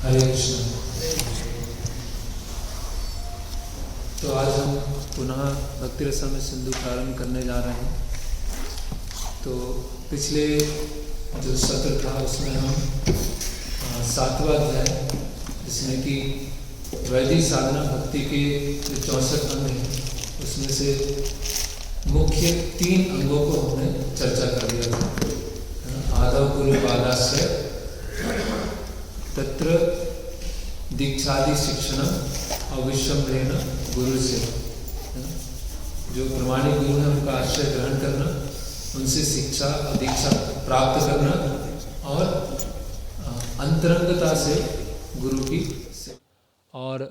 हरे कृष्ण। तो आज हम पुनः भक्ति रसामृत सिंधु प्रारंभ करने जा रहे हैं। तो पिछले जो सत्र था उसमें हम 7वां अध्याय, जिसमें कि वैदिक साधना भक्ति के जो 64 अंग हैं उसमें से मुख्य 3 अंगों को हमने चर्चा कर दिया था। आदव गुरु पादाश्रय, तत्र दीक्षादि शिक्षण, अविश्वम्भरेण गुरु सेवा। जो प्रमाणिक गुरु हैं उनका आश्रय ग्रहण करना, उनसे शिक्षा और दीक्षा प्राप्त करना और अंतरंगता से गुरु की सेवा। और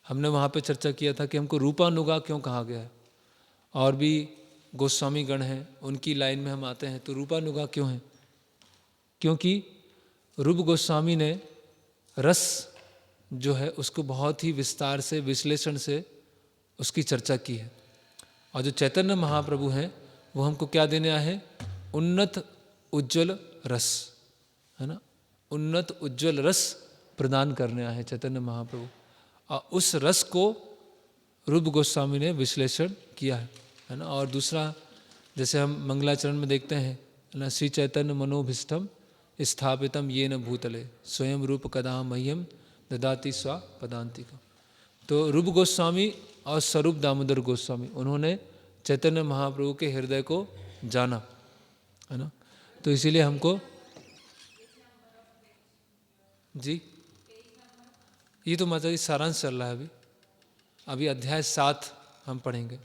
हमने वहाँ पे चर्चा किया था कि हमको रूपानुगा क्यों कहा गया है। और भी गोस्वामी गण हैं, उनकी लाइन में हम आते हैं तो रूपानुगा क्यों है? क्योंकि रूप गोस्वामी ने रस जो है उसको बहुत ही विस्तार से, विश्लेषण से उसकी चर्चा की है। और जो चैतन्य महाप्रभु हैं वो हमको क्या देने आए हैं? उन्नत उज्ज्वल रस, है ना। उन्नत उज्ज्वल रस प्रदान करने आए हैं चैतन्य महाप्रभु। और उस रस को रूप गोस्वामी ने विश्लेषण किया है ना। और दूसरा, जैसे हम मंगलाचरण में देखते हैं ना, श्री चैतन्य मनोभीष्टम स्थापितम येन भूतले स्वयं रूप कदा मह्यम ददाति स्वा पदान्तिकम्। तो रूप गोस्वामी और स्वरूप दामोदर गोस्वामी, उन्होंने चैतन्य महाप्रभु के हृदय को जाना, है ना। तो इसीलिए हमको जी, ये तो माता जी सारांश चल रहा है। अभी अध्याय 7 हम पढ़ेंगे।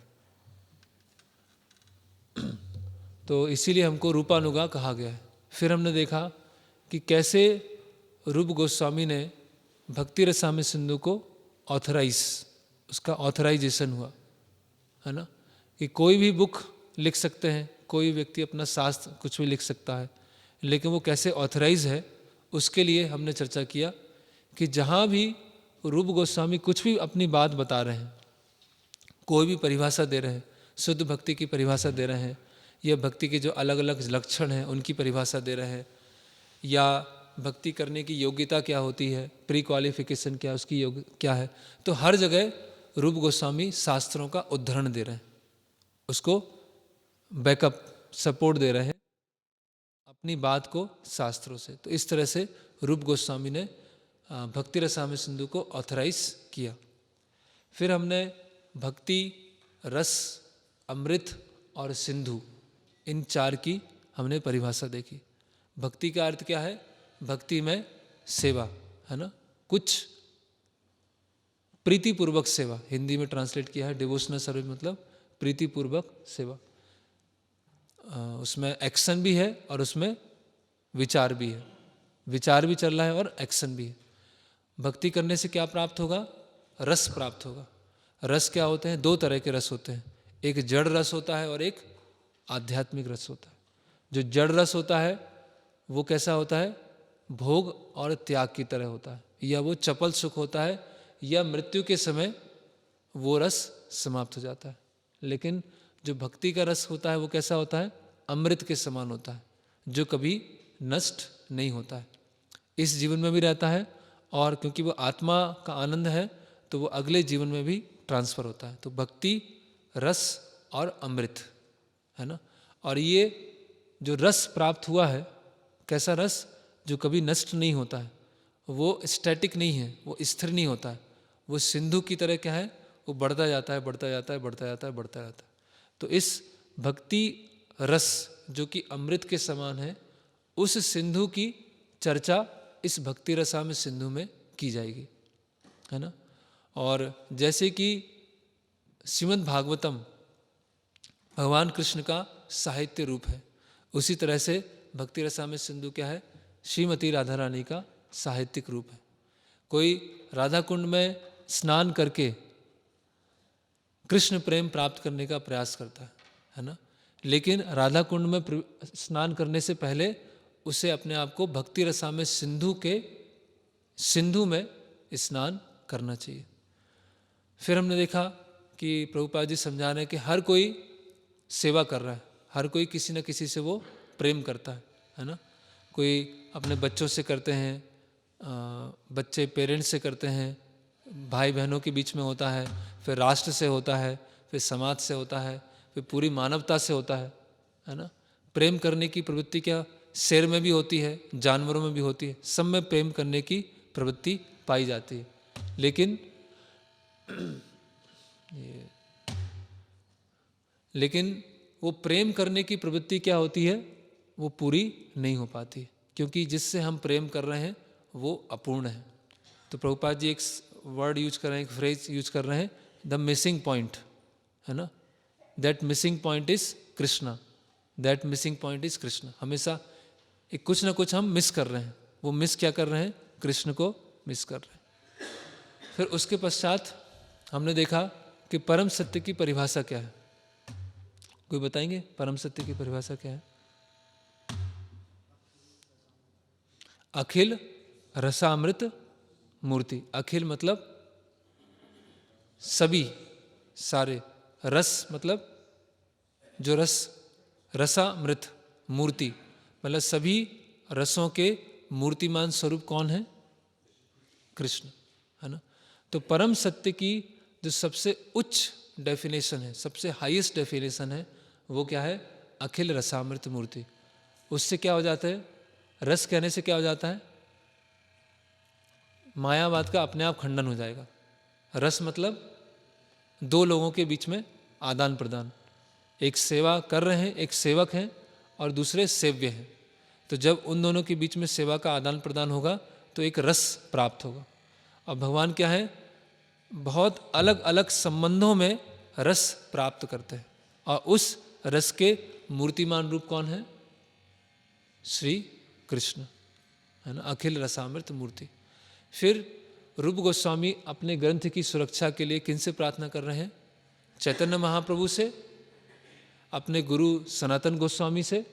तो इसीलिए हमको रूपानुगा कहा गया है। फिर हमने देखा कि कैसे रूप गोस्वामी ने भक्ति रसामृत सिंधु को उसका ऑथराइजेशन हुआ, है ना। कि कोई भी बुक लिख सकते हैं, कोई व्यक्ति अपना शास्त्र कुछ भी लिख सकता है, लेकिन वो कैसे ऑथराइज है उसके लिए हमने चर्चा किया कि जहाँ भी रूप गोस्वामी कुछ भी अपनी बात बता रहे हैं, कोई भी परिभाषा दे रहे हैं, शुद्ध भक्ति की परिभाषा दे रहे हैं, या भक्ति के जो अलग अलग लक्षण हैं उनकी परिभाषा दे रहे हैं, या भक्ति करने की योग्यता क्या होती है, प्री क्वालिफिकेशन क्या, उसकी क्या है, तो हर जगह रूप गोस्वामी शास्त्रों का उद्धरण दे रहे हैं, उसको बैकअप सपोर्ट दे रहे हैं अपनी बात को शास्त्रों से। तो इस तरह से रूप गोस्वामी ने भक्ति रसामृत सिंधु को ऑथराइज किया। फिर हमने भक्ति, रस, अमृत और सिंधु, इन 4 की हमने परिभाषा देखी। भक्ति का अर्थ क्या है? भक्ति में सेवा, है ना। कुछ प्रीतिपूर्वक सेवा, हिंदी में ट्रांसलेट किया है डिवोशनल सर्विस, मतलब प्रीतिपूर्वक सेवा। उसमें एक्शन भी है और उसमें विचार भी है, विचार भी चल रहा है और एक्शन भी है। भक्ति करने से क्या प्राप्त होगा? रस प्राप्त होगा। रस क्या होते हैं? 2 तरह के रस होते हैं, एक जड़ रस होता है और एक आध्यात्मिक रस होता है। जो जड़ रस होता है वो कैसा होता है? भोग और त्याग की तरह होता है, या वो चपल सुख होता है, या मृत्यु के समय वो रस समाप्त हो जाता है। लेकिन जो भक्ति का रस होता है वो कैसा होता है? अमृत के समान होता है, जो कभी नष्ट नहीं होता है, इस जीवन में भी रहता है, और क्योंकि वो आत्मा का आनंद है तो वो अगले जीवन में भी ट्रांसफर होता है। तो भक्ति, रस और अमृत, है ना। और ये जो रस प्राप्त हुआ है, कैसा रस? जो कभी नष्ट नहीं होता है, वो स्टैटिक नहीं है, वो स्थिर नहीं होता है, वो सिंधु की तरह क्या है? वो बढ़ता जाता है, बढ़ता जाता है, बढ़ता जाता है, बढ़ता जाता है। तो इस भक्ति रस जो कि अमृत के समान है, उस सिंधु की चर्चा इस भक्ति रसामृत सिंधु में की जाएगी, है ना। और जैसे कि श्रीमद् भागवतम भगवान कृष्ण का साहित्य रूप है, उसी तरह से भक्ति रसामृत सिंधु क्या है? श्रीमती राधा रानी का साहित्यिक रूप है। कोई राधा कुंड में स्नान करके कृष्ण प्रेम प्राप्त करने का प्रयास करता है ना, लेकिन राधा कुंड में स्नान करने से पहले उसे अपने आप को भक्ति रसामृत सिंधु में स्नान करना चाहिए। फिर हमने देखा कि प्रभुपाद जी समझा रहे हैं कि हर कोई सेवा कर रहा है, हर कोई किसी न किसी से वो प्रेम करता है ना। कोई अपने बच्चों से करते हैं, बच्चे पेरेंट्स से करते हैं, भाई बहनों के बीच में होता है, फिर राष्ट्र से होता है, फिर समाज से होता है, फिर पूरी मानवता से होता है ना। प्रेम करने की प्रवृत्ति क्या शेर में भी होती है, जानवरों में भी होती है, सब में प्रेम करने की प्रवृत्ति पाई जाती है। लेकिन वो प्रेम करने की प्रवृत्ति क्या होती है, वो पूरी नहीं हो पाती, क्योंकि जिससे हम प्रेम कर रहे हैं वो अपूर्ण है। तो प्रभुपाद जी एक वर्ड यूज कर रहे हैं, एक फ्रेज यूज कर रहे हैं, द मिसिंग पॉइंट, है ना। That missing point is Krishna, that missing point is Krishna. हमेशा एक कुछ ना कुछ हम मिस कर रहे हैं, वो मिस क्या कर रहे हैं, कृष्ण को मिस कर रहे हैं। फिर उसके पश्चात हमने देखा कि परम सत्य की परिभाषा क्या है। कोई बताएंगे परम सत्य की परिभाषा क्या है? अखिल रसामृत मूर्ति। अखिल मतलब सभी, सारे, रस मतलब जो रस, रसामृत, मूर्ति मतलब सभी रसों के मूर्तिमान स्वरूप कौन है? कृष्ण, है ना। तो परम सत्य की जो सबसे उच्च डेफिनेशन है, सबसे हाईएस्ट डेफिनेशन है, वो क्या है? अखिल रसामृत मूर्ति। उससे क्या हो जाता है? रस कहने से क्या हो जाता है? मायावाद का अपने आप खंडन हो जाएगा। रस मतलब दो लोगों के बीच में आदान प्रदान, एक सेवा कर रहे हैं, एक सेवक हैं और दूसरे सेव्य हैं। तो जब उन दोनों के बीच में सेवा का आदान प्रदान होगा तो एक रस प्राप्त होगा। और भगवान क्या है? बहुत अलग अलग संबंधों में रस प्राप्त करते हैं, और उस रस के मूर्तिमान रूप कौन है? श्री कृष्ण, है ना। अखिल रसामृत मूर्ति। फिर रूप गोस्वामी अपने ग्रंथ की सुरक्षा के लिए किनसे प्रार्थना कर रहे हैं? चैतन्य महाप्रभु से, अपने गुरु सनातन गोस्वामी से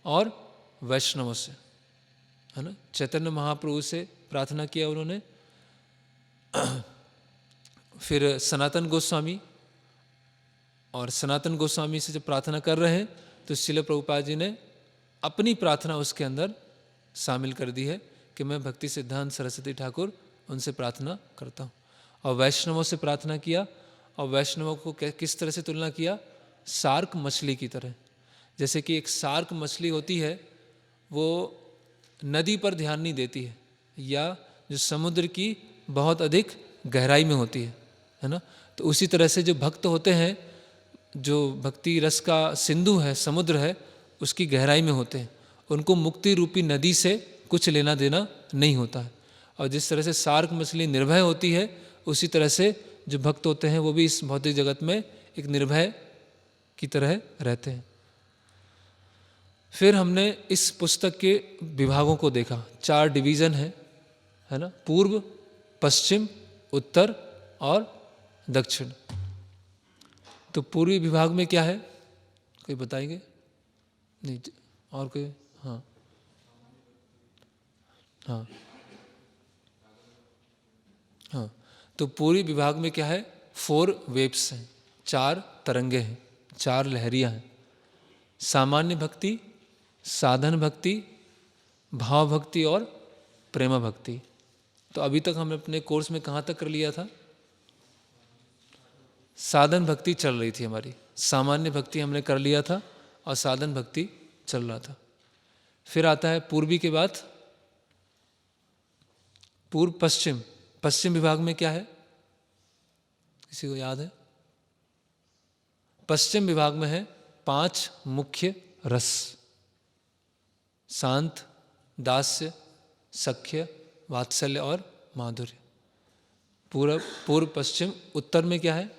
और वैष्णवों से, है ना। चैतन्य महाप्रभु से प्रार्थना किया उन्होंने, फिर सनातन गोस्वामी, और सनातन गोस्वामी से जब प्रार्थना कर रहे हैं तो श्रील प्रभुपाद जी ने अपनी प्रार्थना उसके अंदर शामिल कर दी है कि मैं भक्ति सिद्धांत सरस्वती ठाकुर उनसे प्रार्थना करता हूँ। और वैष्णवों से प्रार्थना किया, और वैष्णवों को किस तरह से तुलना किया? शार्क मछली की तरह। जैसे कि एक शार्क मछली होती है, वो नदी पर ध्यान नहीं देती है, या जो समुद्र की बहुत अधिक गहराई में होती है ना। तो उसी तरह से जो भक्त होते हैं, जो भक्ति रस का सिंधु है, समुद्र है, उसकी गहराई में होते हैं, उनको मुक्ति रूपी नदी से कुछ लेना देना नहीं होता है। और जिस तरह से शार्क मछली निर्भय होती है, उसी तरह से जो भक्त होते हैं वो भी इस भौतिक जगत में एक निर्भय की तरह रहते हैं। फिर हमने इस पुस्तक के विभागों को देखा। 4 डिवीज़न है ना, पूर्व, पश्चिम, उत्तर और दक्षिण। तो पूर्वी विभाग में क्या है, कोई बताएंगे? नहीं, और कोई? हाँ हाँ हाँ। तो पूर्वी विभाग में क्या है? 4 वेव्स हैं, 4 तरंगे हैं, 4 लहरियाँ हैं। सामान्य भक्ति, साधन भक्ति, भाव भक्ति और प्रेम भक्ति। तो अभी तक हमने अपने कोर्स में कहाँ तक कर लिया था? साधन भक्ति चल रही थी हमारी, सामान्य भक्ति हमने कर लिया था और साधन भक्ति चल रहा था। फिर आता है पूर्वी के बाद पूर्व पश्चिम। पश्चिम विभाग में क्या है, किसी को याद है? पश्चिम विभाग में है 5 मुख्य रस: शांत, दास्य, सख्य, वात्सल्य और माधुर्य। पूर्व पश्चिम। उत्तर में क्या है?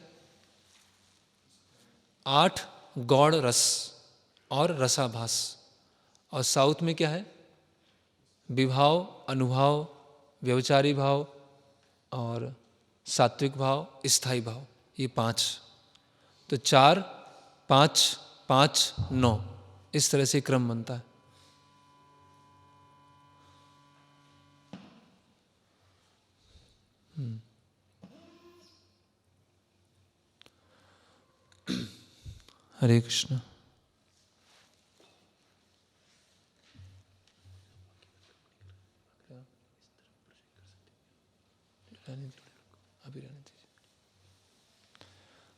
8 गौड़ रस और रसाभास। और साउथ में क्या है? विभाव, अनुभाव, व्यवचारी भाव और सात्विक भाव, स्थायी भाव। ये 5। तो 4, 5, 5, 9, इस तरह से क्रम बनता है। हरे कृष्ण। रहने दीजिए, अभी रहने दीजिए।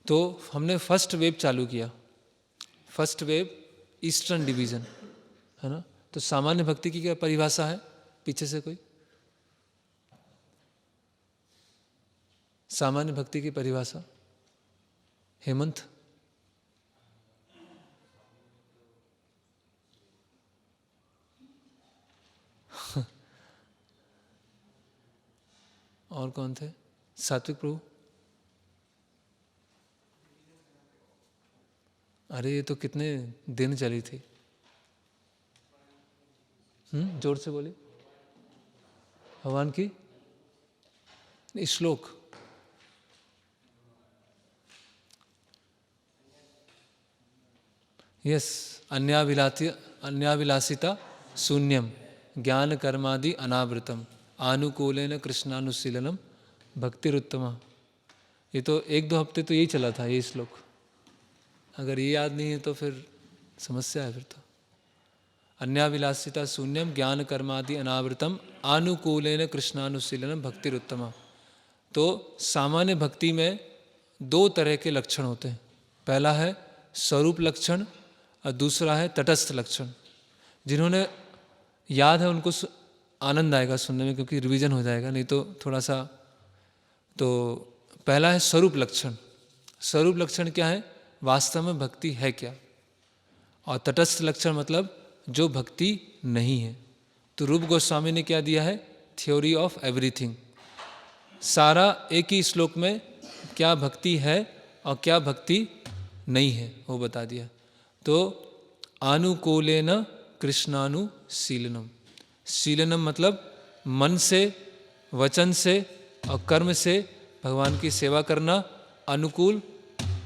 तो हमने फर्स्ट वेव चालू किया, फर्स्ट वेव ईस्टर्न डिवीजन, है ना। तो सामान्य भक्ति की क्या परिभाषा है, पीछे से कोई सामान्य भक्ति की परिभाषा? हेमंत? और कौन थे? सात्विक प्रभु? अरे ये तो कितने दिन चली थी। जोर से बोली। भगवान की श्लोक। यस, अन्याभिलाषिता शून्यम ज्ञान कर्मादि अनावृतम आनुकूलेन कृष्णानुशीलनम भक्तिरुत्तमा। ये तो 1-2 हफ्ते तो यही चला था ये श्लोक। अगर ये याद नहीं है तो फिर समस्या है। फिर तो अन्याभिलाषिता शून्यम ज्ञान कर्मादि अनावृतम आनुकूलेन कृष्णानुशीलनम भक्तिरुत्तमा। तो सामान्य भक्ति में 2 तरह के लक्षण होते हैं। पहला है स्वरूप लक्षण और दूसरा है तटस्थ लक्षण। जिन्होंने याद है उनको आनंद आएगा सुनने में, क्योंकि रिवीजन हो जाएगा, नहीं तो थोड़ा सा। तो पहला है स्वरूप लक्षण। स्वरूप लक्षण क्या है? वास्तव में भक्ति है क्या। और तटस्थ लक्षण मतलब जो भक्ति नहीं है। तो रूप गोस्वामी ने क्या दिया है? Theory of everything. सारा एक ही श्लोक में क्या भक्ति है और क्या भक्ति नहीं है वो बता दिया। तो आनुकूलेन कृष्णानुशीलनम। शीलनम मतलब मन से, वचन से और कर्म से भगवान की सेवा करना, अनुकूल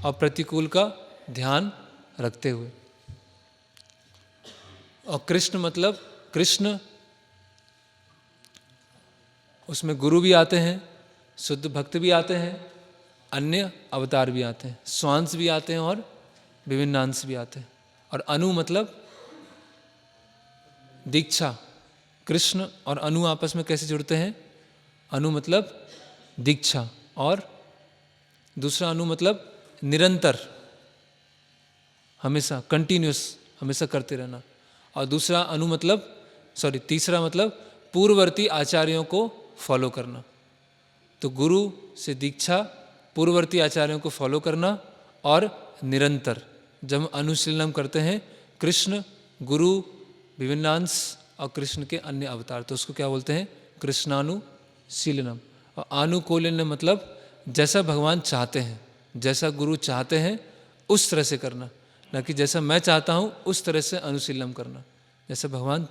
और प्रतिकूल का ध्यान रखते हुए। और कृष्ण मतलब कृष्ण, उसमें गुरु भी आते हैं, शुद्ध भक्त भी आते हैं, अन्य अवतार भी आते हैं, स्वांश भी आते हैं और विभिन्नांश भी आते हैं। और अनु मतलब दीक्षा। कृष्ण और अनु आपस में कैसे जुड़ते हैं? अनु मतलब दीक्षा, और दूसरा अनु मतलब निरंतर, हमेशा कंटिन्यूस, हमेशा करते रहना। और दूसरा अनु मतलब तीसरा मतलब पूर्ववर्ती आचार्यों को फॉलो करना। तो गुरु से दीक्षा, पूर्ववर्ती आचार्यों को फॉलो करना और निरंतर। जब हम अनुशीलनम करते हैं कृष्ण, गुरु, विभिन्नांश और कृष्ण के अन्य अवतार, तो उसको क्या बोलते हैं? कृष्णानुशीलनम। और आनुकूल्य मतलब जैसा भगवान चाहते हैं, जैसा गुरु चाहते हैं उस तरह से करना, ना कि जैसा मैं चाहता हूँ उस तरह से अनुशीलनम करना, जैसा भगवान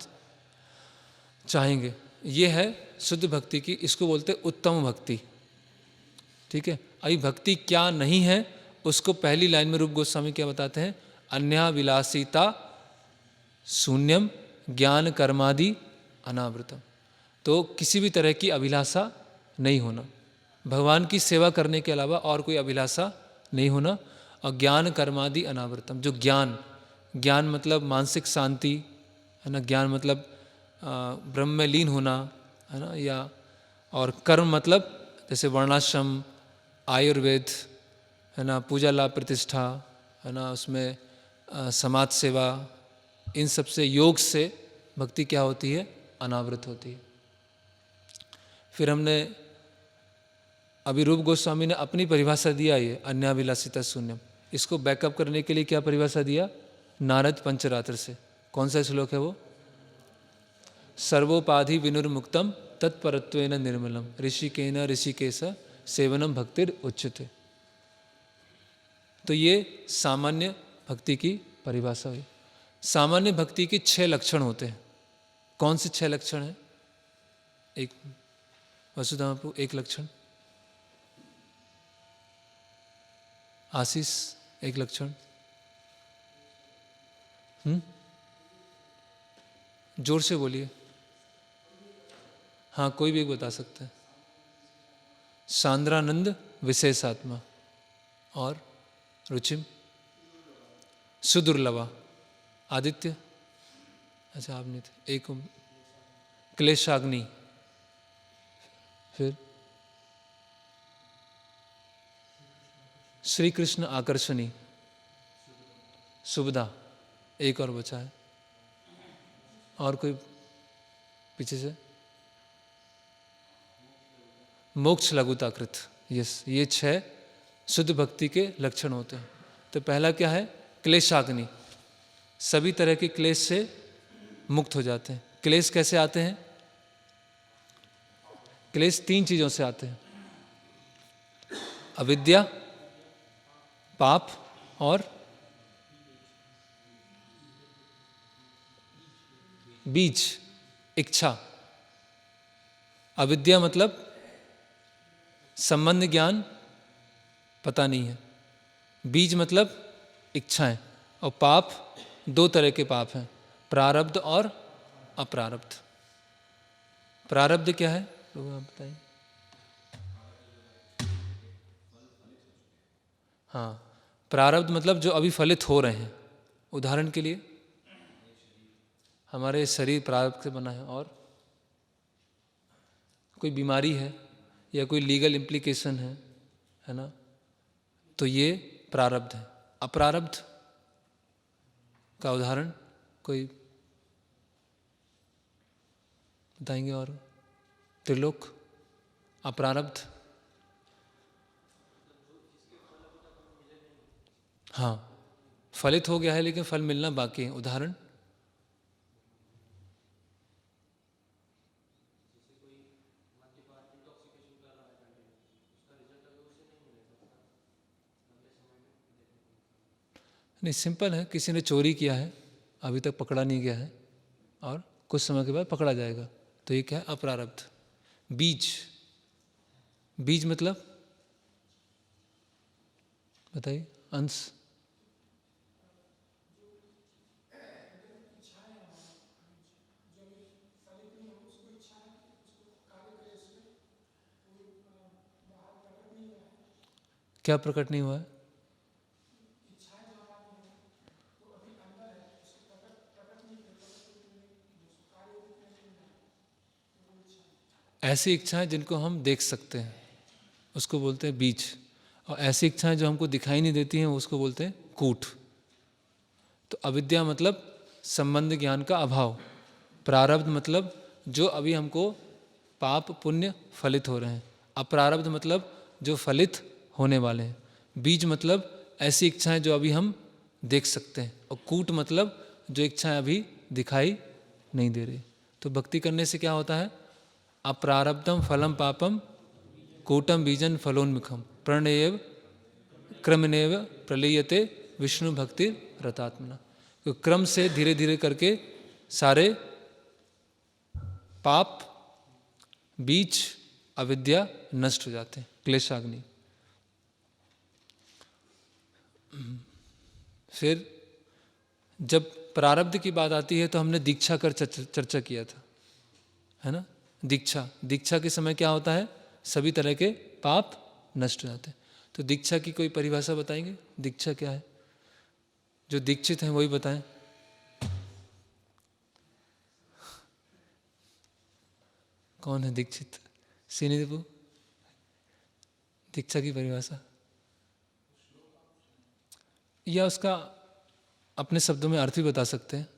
चाहेंगे। ये है शुद्ध भक्ति की, इसको बोलते हैं उत्तम भक्ति। ठीक है। अभी भक्ति क्या नहीं है उसको पहली लाइन में रूप गोस्वामी क्या बताते हैं? अन्याभिलाषिता शून्यम ज्ञान कर्मादि अनावृतम। तो किसी भी तरह की अभिलाषा नहीं होना, भगवान की सेवा करने के अलावा और कोई अभिलाषा नहीं होना। और ज्ञान कर्मादि अनावृतम, जो ज्ञान मतलब मानसिक शांति, है ना। ज्ञान मतलब ब्रह्म में लीन होना, है ना। या और कर्म मतलब जैसे वर्णाश्रम, आयुर्वेद, है ना, पूजा लाभ प्रतिष्ठा, है ना, उसमें समाज सेवा, इन सब से, योग से भक्ति क्या होती है? अनावृत होती है। फिर हमने अभी रूप गोस्वामी ने अपनी परिभाषा दिया ये अन्याभिलाषिता शून्यम। इसको बैकअप करने के लिए क्या परिभाषा दिया? नारद पंचरात्र से। कौन सा श्लोक है वो? सर्वोपाधि विनुर्मुक्तम तत्परत्वेन निर्मलम ऋषिकेन ऋषिकेश सेवनम भक्तिर उच्यते। तो ये सामान्य भक्ति की परिभाषा हुई। सामान्य भक्ति के 6 लक्षण होते हैं। कौन से 6 लक्षण हैं? एक वसुधा प्रभु, एक लक्षण। आशीष, एक लक्षण। जोर से बोलिए। हाँ, कोई भी एक बता सकता है। सांद्रानंद विशेषात्मा। और रुचिम सुदुर्लभा। आदित्य, अच्छा आप नहीं थे। एक क्लेशाग्नि। फिर श्री कृष्ण आकर्षणी, सुविधा, एक और बचा है। और कोई पीछे से? मोक्ष लघुताकृत। यस, ये 6 शुद्ध भक्ति के लक्षण होते हैं। तो पहला क्या है? क्लेशाग्नि, सभी तरह के क्लेश से मुक्त हो जाते हैं। क्लेश कैसे आते हैं? क्लेश 3 चीजों से आते हैं, अविद्या, पाप और बीज, इच्छा। अविद्या मतलब संबंध ज्ञान पता नहीं है, बीज मतलब इच्छाएं, और पाप 2 तरह के पाप हैं, प्रारब्ध और अप्रारब्ध। प्रारब्ध क्या है लोग आप बताइए? हाँ, प्रारब्ध मतलब जो अभी फलित हो रहे हैं। उदाहरण के लिए हमारे शरीर प्रारब्ध से बना है, और कोई बीमारी है या कोई लीगल इम्प्लीकेशन है ना, तो ये प्रारब्ध है। अप्रारब्ध का उदाहरण कोई बताएंगे? और त्रिलोक, अप्रारब्ध। हाँ, फलित हो गया है लेकिन फल मिलना बाकी है। उदाहरण? नहीं, सिंपल है, किसी ने चोरी किया है, अभी तक पकड़ा नहीं गया है, और कुछ समय के बाद पकड़ा जाएगा, तो ये क्या है? अप्रारब्ध। बीज, बीज मतलब बताइए अंश। क्या प्रकट नहीं हुआ है? ऐसी इच्छाएं जिनको हम देख सकते हैं उसको बोलते हैं बीज, और ऐसी इच्छाएं जो हमको दिखाई नहीं देती हैं उसको बोलते हैं कूट। तो अविद्या मतलब संबंध ज्ञान का अभाव, प्रारब्ध मतलब जो अभी हमको पाप पुण्य फलित हो रहे हैं, अप्रारब्ध मतलब जो फलित होने वाले हैं, बीज मतलब ऐसी इच्छाएं जो अभी हम देख सकते हैं, और कूट मतलब जो इच्छाएं अभी दिखाई नहीं दे रही। तो भक्ति करने से क्या होता है? अप्रारब्धम फलम पापम कूटम बीजन फलोन्मुखम प्रणयेव क्रमनेव प्रलीयते विष्णु भक्ति रतात्मना। तो क्रम से धीरे धीरे करके सारे पाप, बीज, अविद्या नष्ट हो जाते हैं। क्लेशाग्नि। फिर जब प्रारब्ध की बात आती है तो हमने दीक्षा कर चर्चा किया था, है ना? दीक्षा, दीक्षा के समय क्या होता है? सभी तरह के पाप नष्ट हो जाते हैं। तो दीक्षा की कोई परिभाषा बताएंगे? दीक्षा क्या है? जो दीक्षित हैं वही बताएं। कौन है दीक्षित? श्रीनिधि, दीक्षा की परिभाषा या उसका अपने शब्दों में अर्थ भी बता सकते हैं।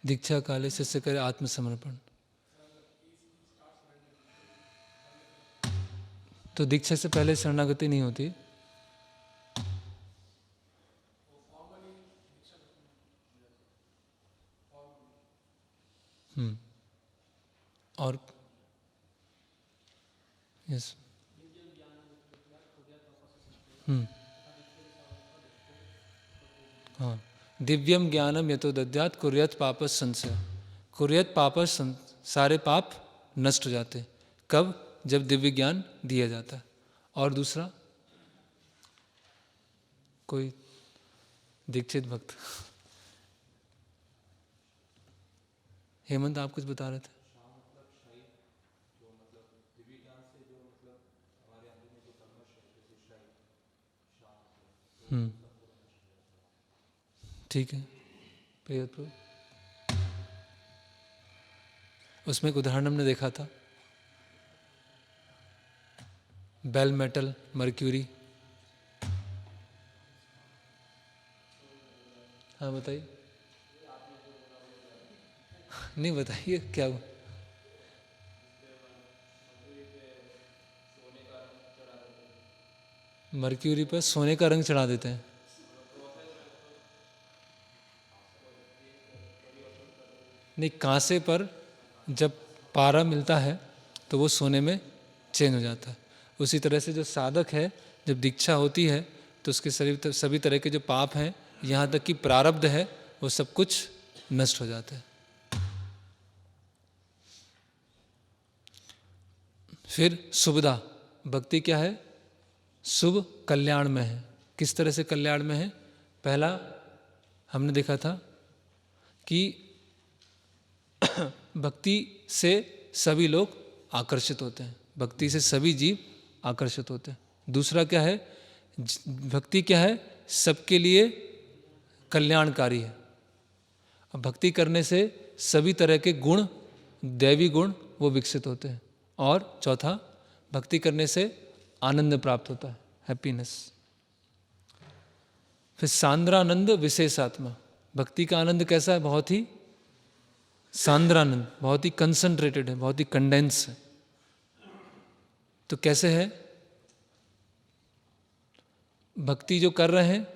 दीक्षा काले शिष्य करे आत्मसमर्पण। तो दीक्षा से पहले शरणागति नहीं होती। और यस, हाँ, दिव्यम ज्ञानम यतो दद्यात् कुर्यत पापस संशय। कुर्यत पापस, सारे पाप नष्ट हो जाते हैं। कब? जब दिव्य ज्ञान दिया जाता है। और दूसरा कोई दीक्षित भक्त? हेमंत, आप कुछ बता रहे थे। ठीक है, प्रिय। उसमें एक उदाहरण हमने देखा था, बेल मेटल, मर्क्यूरी। हाँ बताइए। नहीं बताइए क्या हुआ। मर्क्यूरी पर सोने का रंग चढ़ा देते हैं। नहीं, कांसे पर जब पारा मिलता है तो वो सोने में चेंज हो जाता है। उसी तरह से जो साधक है, जब दीक्षा होती है तो उसके सभी तरह के जो पाप हैं, यहाँ तक कि प्रारब्ध है, वो सब कुछ नष्ट हो जाता है। फिर शुभदा, भक्ति क्या है? शुभ, कल्याण में है। किस तरह से कल्याण में है? पहला हमने देखा था कि भक्ति से सभी लोग आकर्षित होते हैं, भक्ति से सभी जीव आकर्षित होते हैं। दूसरा क्या है? भक्ति क्या है? सबके लिए कल्याणकारी है। अब भक्ति करने से सभी तरह के गुण, दैवी गुण, वो विकसित होते हैं। और चौथा, भक्ति करने से आनंद प्राप्त होता है, हैप्पीनेस। फिर सांद्रानंद विशेषात्मा, भक्ति का आनंद कैसा है? बहुत ही सांद्रानंद, बहुत ही कंसंट्रेटेड है, बहुत ही कंडेंस है। तो कैसे है? भक्ति जो कर रहे हैं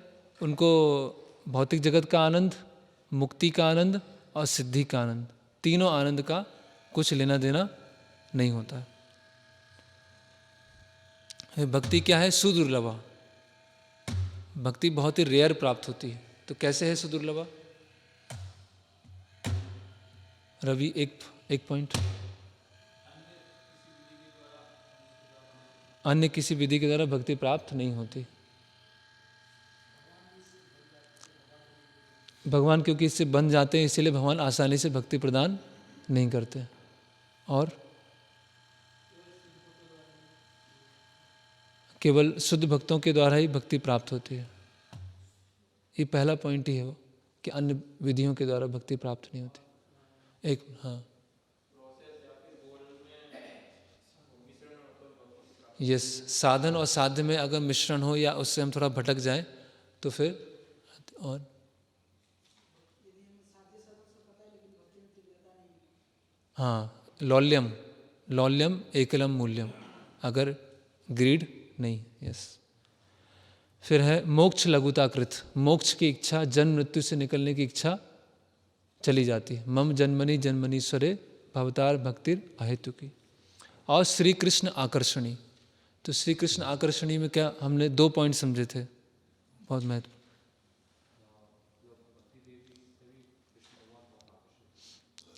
उनको भौतिक जगत का आनंद, मुक्ति का आनंद और सिद्धि का आनंद, तीनों आनंद का कुछ लेना देना नहीं होता है। भक्ति क्या है? सुदुर्लभा, भक्ति बहुत ही रेयर प्राप्त होती है। तो कैसे है सुदुर्लभा? रवि एक पॉइंट। अन्य किसी विधि के द्वारा भक्ति प्राप्त नहीं होती। भगवान क्योंकि इससे बन जाते हैं, इसीलिए भगवान आसानी से भक्ति प्रदान नहीं करते। और केवल शुद्ध भक्तों के द्वारा ही भक्ति प्राप्त होती है। ये पहला पॉइंट ही है वो, कि अन्य विधियों के द्वारा भक्ति प्राप्त नहीं होती। एक हाँ, यस, साधन और साध्य में अगर मिश्रण हो या उससे हम थोड़ा भटक जाएं तो फिर और हाँ, लौल्यम, लौल्यम एकलम मूल्यम, अगर ग्रीड नहीं, यस। फिर है मोक्ष लघुताकृत, मोक्ष की इच्छा, जन्म मृत्यु से निकलने की इच्छा चली जाती है। मम जन्मनि जन्मनीश्वरे भवतार भक्तिर अहेतु की। और श्री कृष्ण आकर्षणी, तो श्री कृष्ण आकर्षणी में क्या हमने 2 पॉइंट समझे थे, बहुत महत्व।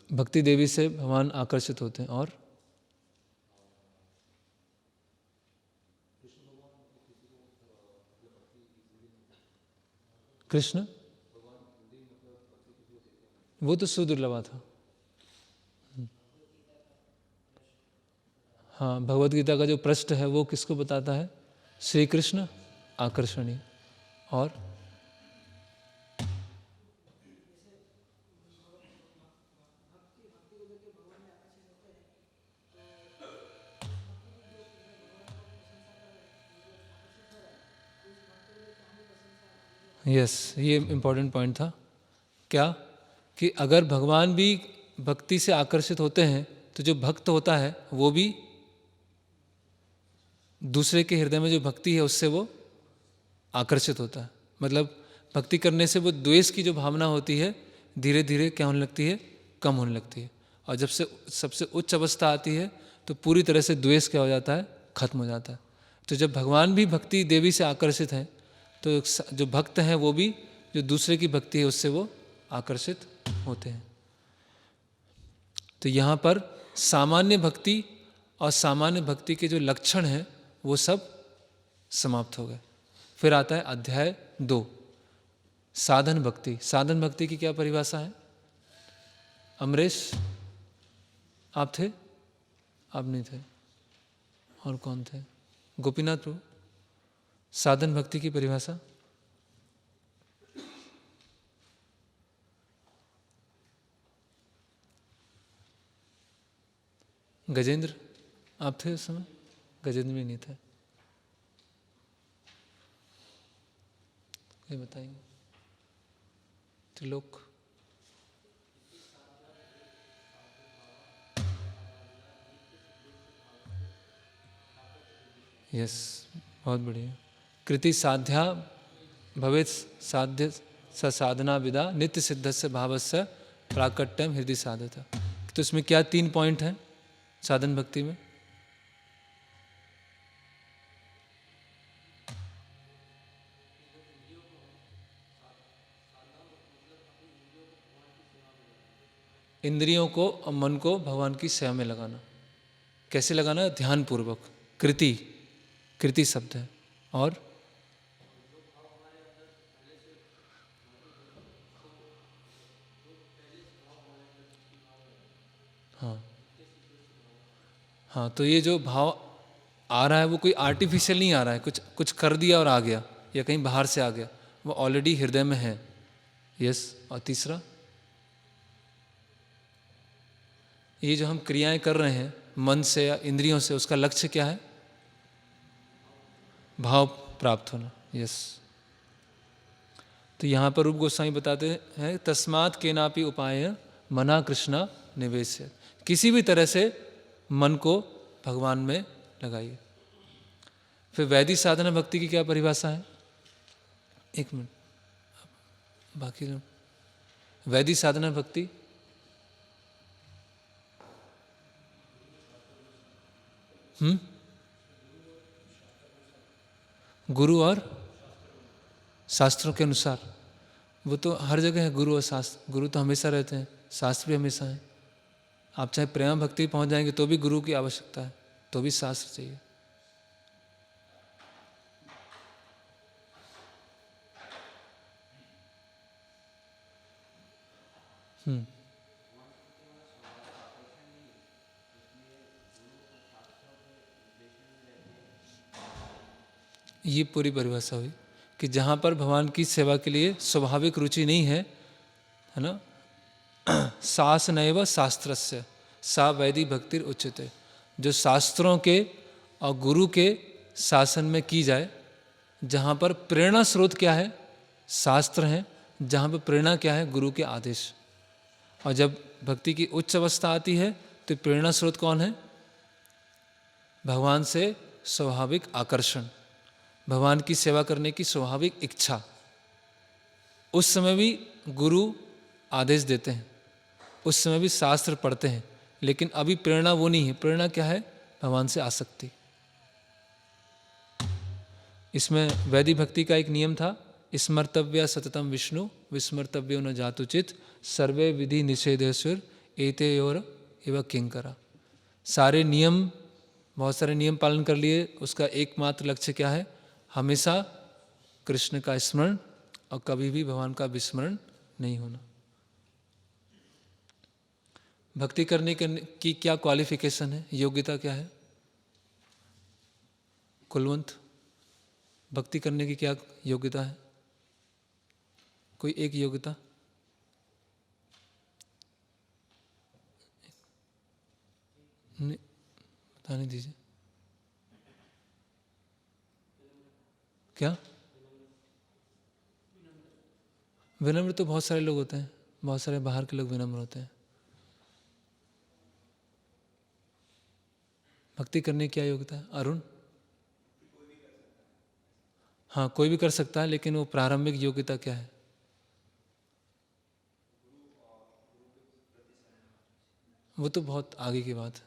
भक्ति देवी से भगवान आकर्षित होते हैं। और कृष्ण, वो तो सुदुर्लभा था। हाँ, भगवत गीता का जो पृष्ठ है वो किसको बताता है? श्री कृष्ण आकर्षणी। और यस, ये इम्पोर्टेंट पॉइंट था। क्या? कि अगर भगवान भी भक्ति से आकर्षित होते हैं तो जो भक्त होता है वो भी दूसरे के हृदय में जो भक्ति है उससे वो आकर्षित होता है। मतलब भक्ति करने से वो द्वेष की जो भावना होती है धीरे धीरे क्या होने लगती है? कम होने लगती है। और जब से सबसे उच्च अवस्था आती है तो पूरी तरह से द्वेष क्या हो जाता है? खत्म हो जाता है। तो जब भगवान भी भक्ति देवी से आकर्षित हैं तो जो भक्त हैं वो भी जो दूसरे की भक्ति है उससे वो आकर्षित होते हैं। तो यहाँ पर सामान्य भक्ति और सामान्य भक्ति के जो लक्षण हैं वो सब समाप्त हो गए। फिर आता है अध्याय 2, साधन भक्ति। साधन भक्ति की क्या परिभाषा है? अमरेश, आप थे? आप नहीं थे, और कौन थे? गोपीनाथ प्रभु, साधन भक्ति की परिभाषा? गजेंद्र आप थे उस समय? गजेंद्र भी नहीं थे। कोई बताएंगे? त्रिलोक। यस, बहुत बढ़िया। कृति साध्या भवेत् साध्य स साधना विदा नित्य सिद्धस्य भावस्य प्राकट्यम हृदय साधता। तो इसमें क्या 3 पॉइंट हैं साधन भक्ति में? इंद्रियों को और मन को भगवान की सेवा में लगाना। कैसे लगाना? ध्यान पूर्वक। कृति, कृति शब्द है। और हाँ हाँ, तो ये जो भाव आ रहा है वो कोई आर्टिफिशियल नहीं आ रहा है, कुछ कुछ कर दिया और आ गया, या कहीं बाहर से आ गया, वो ऑलरेडी हृदय में है। यस। और तीसरा, ये जो हम क्रियाएं कर रहे हैं मन से या इंद्रियों से, उसका लक्ष्य क्या है? भाव प्राप्त होना। यस। तो यहाँ पर रूप गोस्वामी बताते हैं तस्मात् केनापि उपाय मना कृष्णा निवेश्य। किसी भी तरह से मन को भगवान में लगाइए। फिर वैदिक साधना भक्ति की क्या परिभाषा है? एक मिनट, बाकी लोग। वैदिक साधना भक्ति गुरु और शास्त्रों के अनुसार। वो तो हर जगह है गुरु और शास्त्र। गुरु तो हमेशा रहते हैं, शास्त्र भी हमेशा है। आप चाहे प्रेम भक्ति पहुंच जाएंगे तो भी गुरु की आवश्यकता है, तो भी शास्त्र चाहिए। ये पूरी परिभाषा हुई कि जहाँ पर भगवान की सेवा के लिए स्वाभाविक रुचि नहीं है, है ना, सास नैव शास्त्रस्य सा वैदिक भक्तिर उच्यते। जो शास्त्रों के और गुरु के शासन में की जाए, जहाँ पर प्रेरणा स्रोत क्या है? शास्त्र हैं। जहाँ पर प्रेरणा क्या है? गुरु के आदेश। और जब भक्ति की उच्च अवस्था आती है तो प्रेरणा स्रोत कौन है? भगवान से स्वाभाविक आकर्षण, भगवान की सेवा करने की स्वाभाविक इच्छा। उस समय भी गुरु आदेश देते हैं, उस समय भी शास्त्र पढ़ते हैं, लेकिन अभी प्रेरणा वो नहीं है। प्रेरणा क्या है? भगवान से आसक्ति। इसमें वैदिक भक्ति का एक नियम था, स्मर्तव्य सततम विष्णु विस्मर्तव्यो न जातुचित सर्वे विधि निषेधेश्वर एते और एवं किंकरा। सारे नियम, बहुत सारे नियम पालन कर लिए, उसका एकमात्र लक्ष्य क्या है? हमेशा कृष्ण का स्मरण और कभी भी भगवान का विस्मरण नहीं होना। भक्ति करने की क्या क्वालिफिकेशन है? योग्यता क्या है? कुलवंत, भक्ति करने की क्या योग्यता है? कोई एक योग्यता? नहीं, बताने दीजिए। क्या? विनम्र तो बहुत सारे लोग होते हैं, बहुत सारे बाहर के लोग विनम्र होते हैं। भक्ति करने की क्या योग्यता है? अरुण? हाँ, कोई भी कर सकता है, लेकिन वो प्रारंभिक योग्यता क्या है? वो तो बहुत आगे की बात है।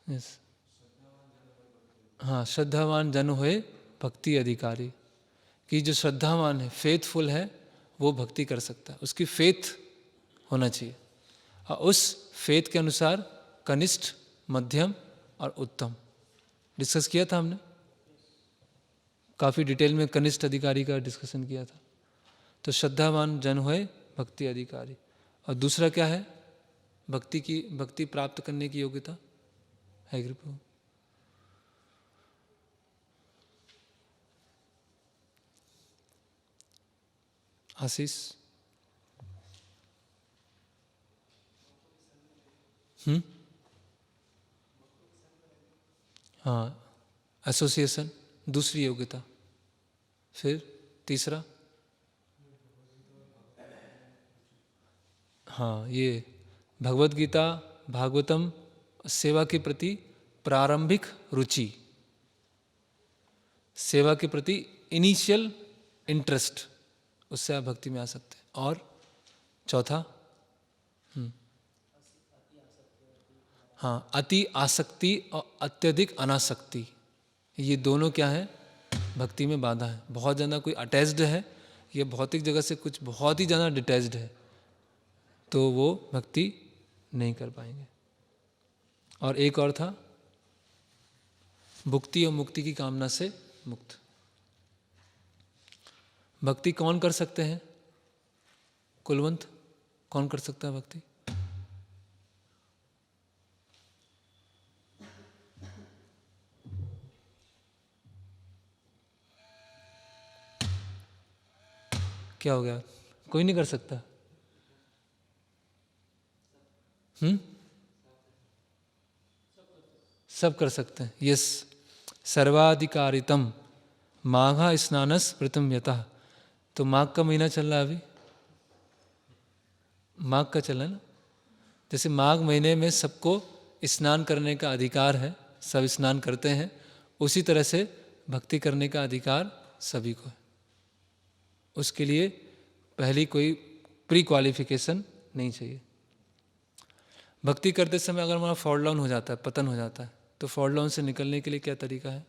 यस। हाँ, श्रद्धावान जन होए भक्ति अधिकारी। कि जो श्रद्धावान है, फेथफुल है, वो भक्ति कर सकता है। उसकी फेथ होना चाहिए, और उस फेथ के अनुसार कनिष्ठ, मध्यम और उत्तम डिस्कस किया था हमने। काफ़ी डिटेल में कनिष्ठ अधिकारी का डिस्कशन किया था। तो श्रद्धावान जन होए भक्ति अधिकारी। और दूसरा क्या है? भक्ति प्राप्त करने की योग्यता है कृपा। आशीष? हाँ, एसोसिएशन दूसरी योग्यता। फिर तीसरा, हाँ ये भगवत गीता भागवतम सेवा के प्रति प्रारंभिक रुचि, सेवा के प्रति इनिशियल इंटरेस्ट, उससे आप भक्ति में आ सकते हैं। और चौथा, हाँ अति आसक्ति और अत्यधिक अनासक्ति, ये दोनों क्या है, भक्ति में बाधा है। बहुत ज़्यादा कोई अटैच्ड है या भौतिक जगत से कुछ बहुत ही ज़्यादा डिटैच्ड है तो वो भक्ति नहीं कर पाएंगे। और एक और था, भुक्ति और मुक्ति की कामना से मुक्त। भक्ति कौन कर सकते हैं? कुलवंत, कौन कर सकता है भक्ति? क्या हो गया, कोई नहीं कर सकता? सब कर सकते हैं। यस, सर्वाधिकारितम माघा स्नानस प्रथम यतः। तो माघ का महीना चल रहा है अभी, माघ का चल रहा है ना। जैसे माघ महीने में सबको स्नान करने का अधिकार है, सब स्नान करते हैं, उसी तरह से भक्ति करने का अधिकार सभी को है। उसके लिए पहली कोई प्री क्वालिफिकेशन नहीं चाहिए। भक्ति करते समय अगर हमारा फॉल डाउन हो जाता है, पतन हो जाता है, तो फॉल डाउन से निकलने के लिए क्या तरीका है?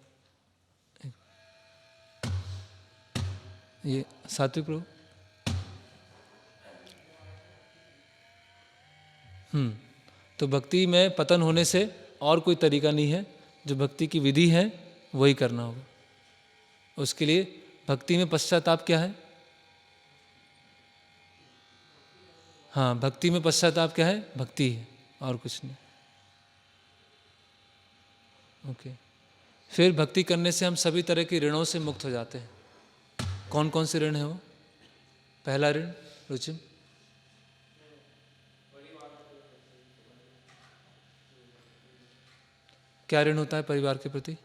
ये सात्विक प्रभु, तो भक्ति में पतन होने से और कोई तरीका नहीं है, जो भक्ति की विधि है वही करना होगा। उसके लिए भक्ति में पश्चाताप क्या है? हाँ, भक्ति में पश्चाताप क्या है? भक्ति है और कुछ नहीं। ओके। फिर भक्ति करने से हम सभी तरह के ऋणों से मुक्त हो जाते हैं। कौन कौन से ऋण है वो? पहला ऋण रुचिम, क्या ऋण होता है परिवार के प्रति?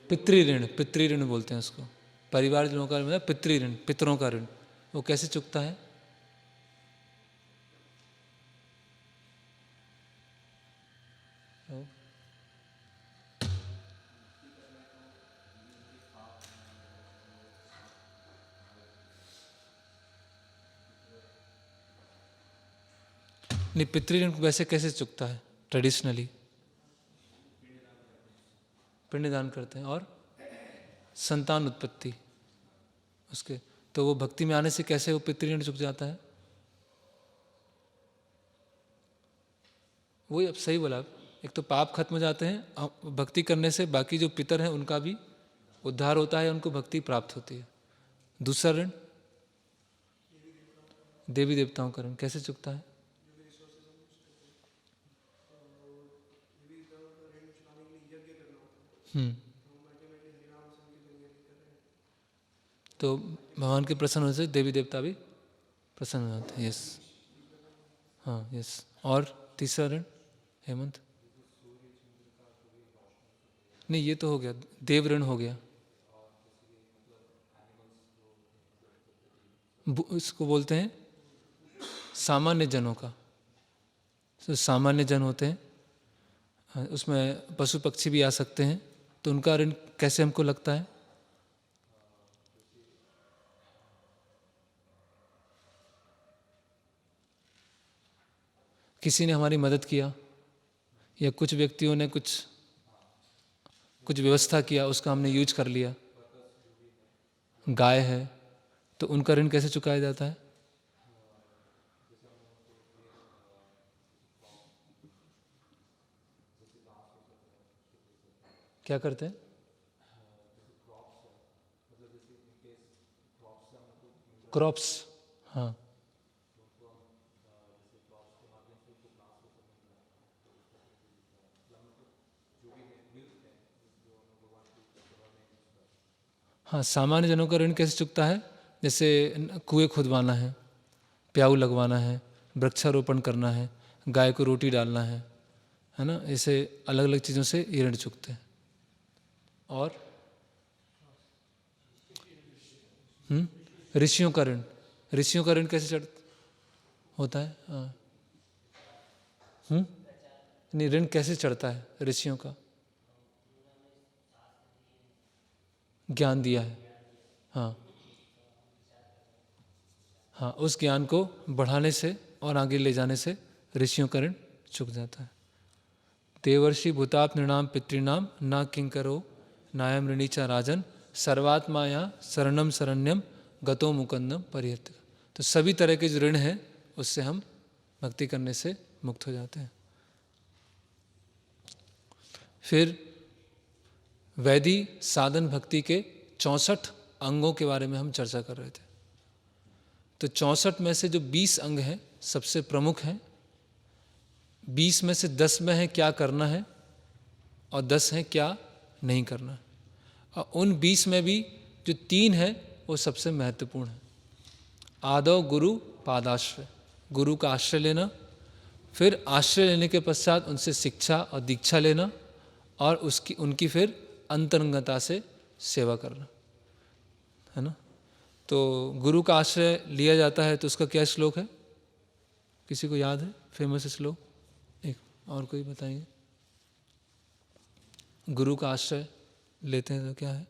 पितृ ऋण बोलते हैं उसको। परिवार जनों का मतलब पितृ ऋण, पितरों का ऋण। वो कैसे चुकता है? नहीं, पितृ ऋण वैसे कैसे चुकता है ट्रेडिशनली? पिंडदान करते हैं और संतान उत्पत्ति उसके, तो वो भक्ति में आने से कैसे वो पितृ ऋण चुक जाता है? वही अब सही बोला। एक तो पाप खत्म हो जाते हैं, भक्ति करने से बाकी जो पितर हैं उनका भी उद्धार होता है, उनको भक्ति प्राप्त होती है। दूसरा ऋण देवी देवताओं का ऋण कैसे चुकता है? तो भगवान के प्रसन्न होने से देवी देवता भी प्रसन्न हो जाते हैं। यस, हाँ यस। और तीसरा ऋण हेमंत? नहीं, ये तो हो गया, देव ऋण हो गया। इसको बोलते हैं सामान्य जनों का। तो सामान्य जन होते हैं, उसमें पशु पक्षी भी आ सकते हैं, तो उनका ऋण कैसे हमको लगता है? किसी ने हमारी मदद किया या कुछ व्यक्तियों ने कुछ व्यवस्था किया, उसका हमने यूज कर लिया। गाय है तो उनका ऋण कैसे चुकाया जाता है? क्या करते हैं? क्रॉप्स, हाँ हाँ, सामान्य जनों का ऋण कैसे चुकता है? जैसे कुएं खुदवाना है, प्याऊ लगवाना है, वृक्षारोपण करना है, गाय को रोटी डालना है ना, ऐसे अलग अलग चीज़ों से ये ऋण चुकते हैं। और ऋषियों का ऋण, ऋषियों का ऋण कैसे होता है? हाँ, नहीं, ऋण कैसे चढ़ता है ऋषियों का? ज्ञान दिया है, हाँ हाँ, उस ज्ञान को बढ़ाने से और आगे ले जाने से ऋषियों का ऋण चुक जाता है। देवर्षि भूताप नृणाम पितृणाम ना किंकरो नायम ऋणी च राजन सर्वात्माया शरणम शरण्यम गतो मुकंदम परिहत। तो सभी तरह के जो ऋण हैं उससे हम भक्ति करने से मुक्त हो जाते हैं। फिर वैधि साधन भक्ति के 64 अंगों के बारे में हम चर्चा कर रहे थे। तो 64 में से जो 20 अंग हैं सबसे प्रमुख हैं, 20 में से 10 में है क्या करना है और 10 हैं क्या नहीं करना है। और उन 20 में भी जो 3 हैं वो सबसे महत्वपूर्ण है। आदौ गुरु पादाश्रय, गुरु का आश्रय लेना, फिर आश्रय लेने के पश्चात उनसे शिक्षा और दीक्षा लेना, और उनकी फिर अंतरंगता से सेवा करना, है ना। तो गुरु का आश्रय लिया जाता है तो उसका क्या श्लोक है? किसी को याद है फेमस श्लोक? एक और कोई बताएंगे? गुरु का आश्रय लेते हैं तो क्या है?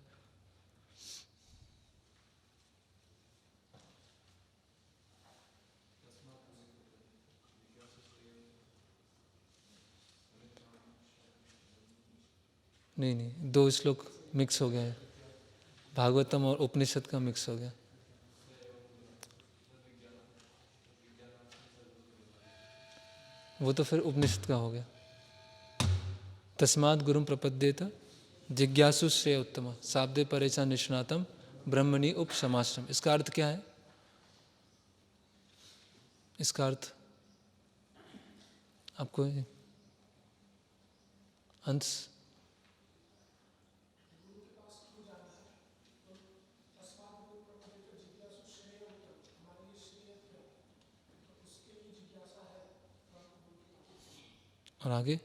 नहीं, 2 श्लोक मिक्स हो गया है, भागवतम और उपनिषद का मिक्स हो गया। वो तो फिर उपनिषद का हो गया। तस्मात् गुरुम प्रपद्येत जिज्ञासु श्रेय उत्तम शाब्दे परेचा निष्णातम ब्रह्मणि उपशमाश्रम। इसका अर्थ क्या है? इसका अर्थ आपको अंश और आगे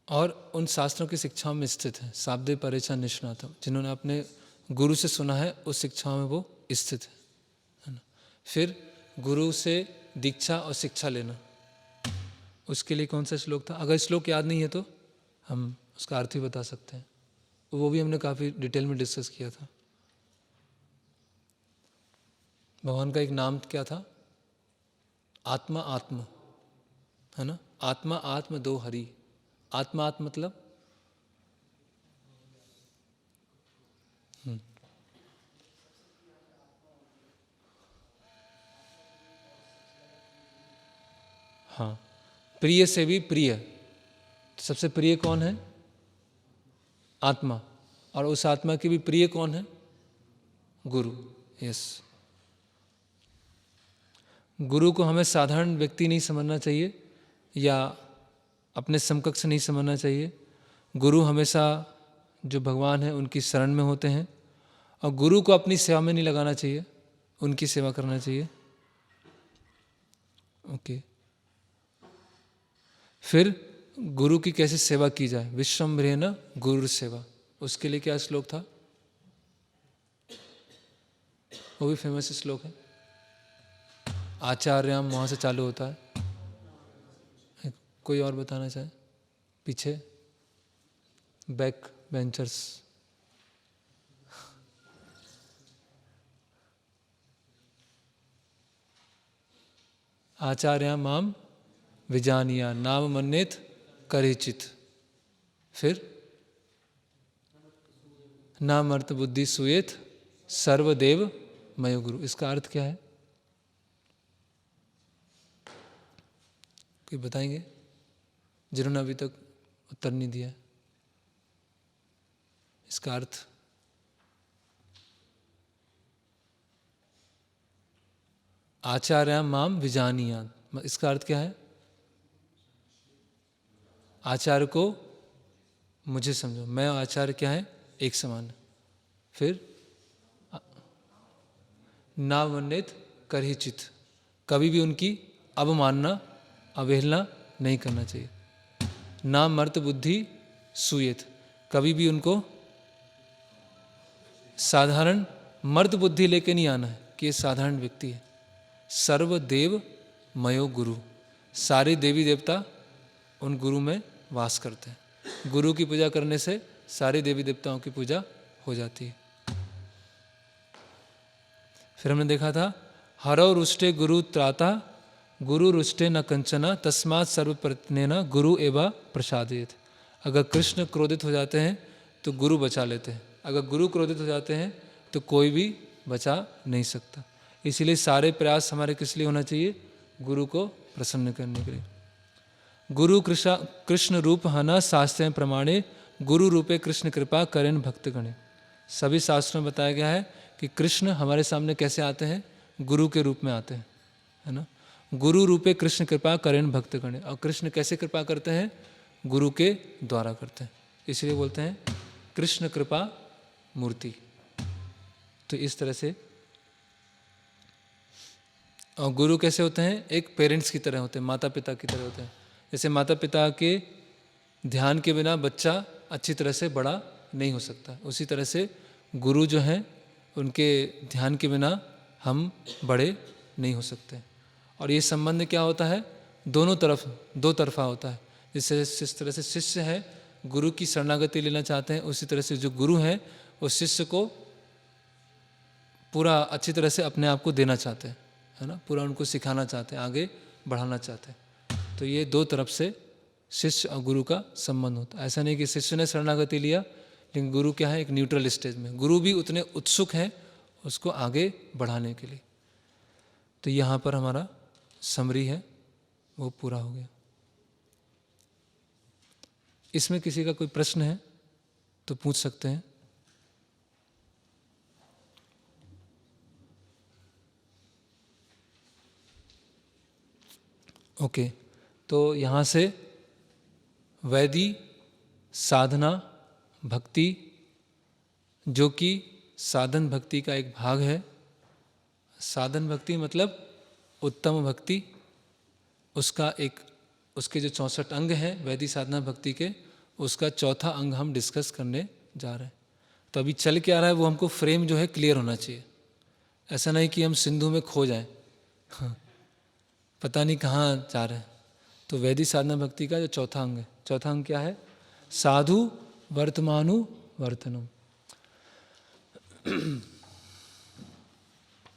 और उन शास्त्रों की शिक्षाओं में स्थित है। शाब्दे परेचा निष्णातम, जिन्होंने अपने गुरु से सुना है उस शिक्षाओं में वो स्थित है ना। फिर गुरु से दीक्षा और शिक्षा लेना, उसके लिए कौन सा श्लोक था? अगर श्लोक याद नहीं है तो हम उसका अर्थ भी बता सकते हैं, वो भी हमने काफ़ी डिटेल में डिस्कस किया था। भगवान का एक नाम क्या था? आत्मा आत्म, है ना। आत्मा आत्म दो हरि। आत्मा आत्म मतलब हाँ, प्रिय से भी प्रिय। तो सबसे प्रिय कौन है? आत्मा। और उस आत्मा की भी प्रिय कौन है? गुरु। यस, गुरु को हमें साधारण व्यक्ति नहीं समझना चाहिए या अपने समकक्ष नहीं समझना चाहिए। गुरु हमेशा जो भगवान है उनकी शरण में होते हैं, और गुरु को अपनी सेवा में नहीं लगाना चाहिए, उनकी सेवा करना चाहिए। ओके। फिर गुरु की कैसे सेवा की जाए? विश्वम्भरेण गुरु सेवा, उसके लिए क्या श्लोक था? वो भी फेमस श्लोक है, आचार्याम, वहाँ से चालू होता है। कोई और बताना चाहे? पीछे बैक बेंचर्स। आचार्या माम विजानिया नाम मन्नेत करिचित। फिर नाम अर्थ बुद्धि सुयेत सर्वदेव मयो गुरु। इसका अर्थ क्या है? कोई बताएंगे जिन्होंने अभी तक उत्तर नहीं दिया है। इसका अर्थ आचार्य माम विजानीयात, इसका अर्थ क्या है? आचार्य को मुझे समझो, मैं और आचार्य क्या है? एक समान है। फिर ना वर्णित कर ही चित, कभी भी उनकी अवमानना अवहेलना नहीं करना चाहिए। ना मर्त बुद्धि सुयेत, कभी भी उनको साधारण मर्द बुद्धि लेके नहीं आना है कि ये साधारण व्यक्ति है। सर्वदेव मयो गुरु, सारे देवी देवता उन गुरु में वास करते हैं। गुरु की पूजा करने से सारे देवी देवताओं की पूजा हो जाती है। फिर हमने देखा था हरौ रुष्टे गुरु त्राता गुरु रुष्टे न कंचना तस्मात् सर्व प्रयत्नेन गुरु एवा प्रसादेत। अगर कृष्ण क्रोधित हो जाते हैं तो गुरु बचा लेते हैं, अगर गुरु क्रोधित हो जाते हैं तो कोई भी बचा नहीं सकता। इसीलिए सारे प्रयास हमारे किस लिए होना चाहिए? गुरु को प्रसन्न करने के लिए। गुरु कृष्ण रूप हना शास्त्र प्रमाणे गुरु रूपे कृष्ण कृपा करें भक्त गणे। सभी शास्त्रों में बताया गया है कि कृष्ण हमारे सामने कैसे आते हैं? गुरु के रूप में आते हैं, है ना। गुरु रूपे कृष्ण कृपा करें भक्त गणे। और कृष्ण कैसे कृपा करते हैं? गुरु के द्वारा करते हैं, इसलिए बोलते हैं कृष्ण कृपा मूर्ति। तो इस तरह से, और गुरु कैसे होते हैं? एक पेरेंट्स की तरह होते हैं, माता पिता की तरह होते हैं। जैसे माता पिता के ध्यान के बिना बच्चा अच्छी तरह से बड़ा नहीं हो सकता, उसी तरह से गुरु जो हैं उनके ध्यान के बिना हम बड़े नहीं हो सकते। और ये संबंध क्या होता है? दोनों तरफ, दो तरफा होता है। जिस तरह से शिष्य है गुरु की शरणागति लेना चाहते हैं, उसी तरह से जो गुरु हैं वो शिष्य को पूरा अच्छी तरह से अपने आप को देना चाहते हैं, है ना, पूरा उनको सिखाना चाहते हैं, आगे बढ़ाना चाहते हैं। तो ये दो तरफ से शिष्य और गुरु का संबंध होता है। ऐसा नहीं कि शिष्य ने शरणागति लिया लेकिन गुरु क्या है? एक न्यूट्रल स्टेज में। गुरु भी उतने उत्सुक हैं उसको आगे बढ़ाने के लिए। तो यहाँ पर हमारा समरी है वो पूरा हो गया। इसमें किसी का कोई प्रश्न है तो पूछ सकते हैं। ओके, तो यहाँ से वैदी साधना भक्ति, जो कि साधन भक्ति का एक भाग है। साधन भक्ति मतलब उत्तम भक्ति, उसका एक, उसके जो 64 अंग हैं वैदिक साधना भक्ति के, उसका चौथा अंग हम डिस्कस करने जा रहे हैं। तो अभी चल के आ रहा है वो हमको फ्रेम जो है क्लियर होना चाहिए। ऐसा नहीं कि हम सिंधु में खो जाएं, हाँ, पता नहीं कहाँ जा रहे हैं। तो वैदिक साधना भक्ति का जो चौथा अंग है, चौथा अंग क्या है? साधु वर्तमानु वर्तनम।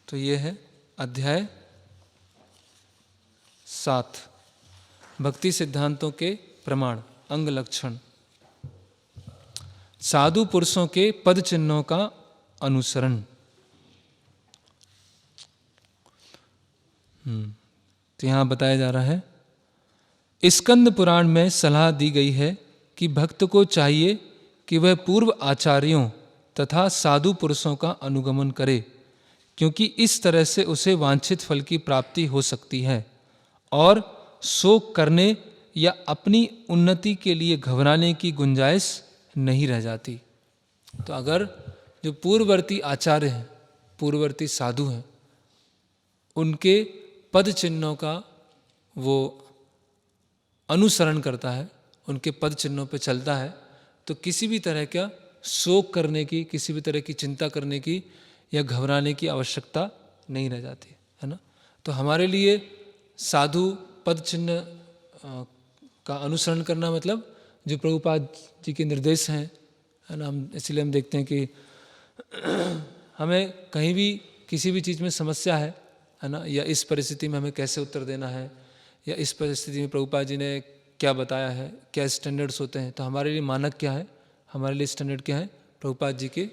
तो ये है अध्याय 7, भक्ति सिद्धांतों के प्रमाण, अंग लक्षण। साधु पुरुषों के पद चिन्हों का अनुसरण। तो यहां बताया जा रहा है, स्कंद पुराण में सलाह दी गई है कि भक्त को चाहिए कि वह पूर्व आचार्यों तथा साधु पुरुषों का अनुगमन करे, क्योंकि इस तरह से उसे वांछित फल की प्राप्ति हो सकती है और शोक करने या अपनी उन्नति के लिए घबराने की गुंजाइश नहीं रह जाती। तो अगर जो पूर्ववर्ती आचार्य हैं, पूर्ववर्ती साधु हैं, उनके पद चिन्हों का वो अनुसरण करता है, उनके पद चिन्हों पे चलता है, तो किसी भी तरह का शोक करने की, किसी भी तरह की चिंता करने की या घबराने की आवश्यकता नहीं रह जाती, है ना। तो हमारे लिए साधु पद चिन्ह का अनुसरण करना मतलब जो प्रभुपाद जी के निर्देश हैं, है ना, हम इसलिए हम देखते हैं कि हमें कहीं भी किसी भी चीज़ में समस्या है ना, या इस परिस्थिति में हमें कैसे उत्तर देना है, या इस परिस्थिति में प्रभुपाद जी ने क्या बताया है, क्या स्टैंडर्ड्स होते हैं, तो हमारे लिए मानक क्या है, हमारे लिए स्टैंडर्ड क्या है? प्रभुपाद जी के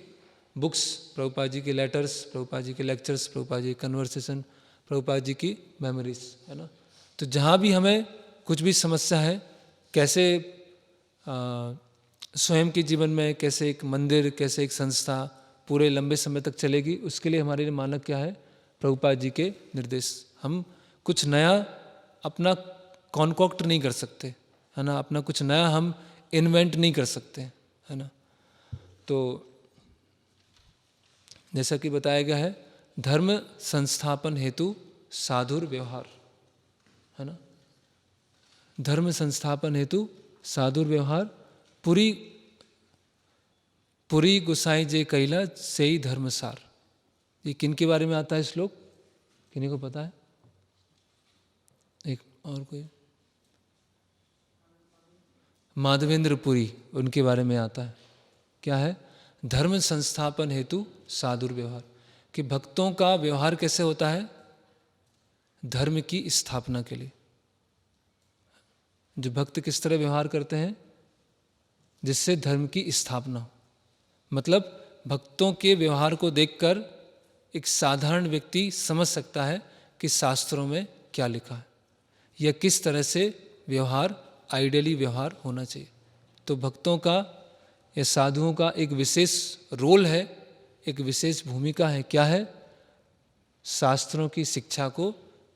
बुक्स, प्रभुपाद जी के लेटर्स, प्रभुपाद जी के लेक्चर्स, प्रभुपाद जी के कन्वर्सेशन, प्रभुपाद जी की मेमोरीज, है ना। तो जहाँ भी हमें कुछ भी समस्या है, कैसे स्वयं के जीवन में कैसे एक मंदिर, कैसे एक संस्था पूरे लंबे समय तक चलेगी, उसके लिए हमारे लिए मानक क्या है? प्रभुपाद जी के निर्देश। हम कुछ नया अपना कॉन्कॉक्ट नहीं कर सकते, है ना, अपना कुछ नया हम इन्वेंट नहीं कर सकते, है ना। तो जैसा कि बताया गया है, धर्म संस्थापन हेतु साधुर व्यवहार, है ना। धर्म संस्थापन हेतु साधुर व्यवहार, पुरी गुसाई जे कैला से ही धर्मसार। ये किन के बारे में आता है श्लोक? किन्हीं को पता है? एक और कोई? माधवेंद्र पुरी, उनके बारे में आता है। क्या है? धर्म संस्थापन हेतु साधुर व्यवहार, कि भक्तों का व्यवहार कैसे होता है? धर्म की स्थापना के लिए। जो भक्त किस तरह व्यवहार करते हैं? जिससे धर्म की स्थापना हो। मतलब भक्तों के व्यवहार को देखकर एक साधारण व्यक्ति समझ सकता है कि शास्त्रों में क्या लिखा है, या किस तरह से व्यवहार, आइडियली व्यवहार होना चाहिए। तो भक्तों का या साधुओं का एक विशेष रोल है, एक विशेष भूमिका है। क्या है? शास्त्रों की शिक्षा को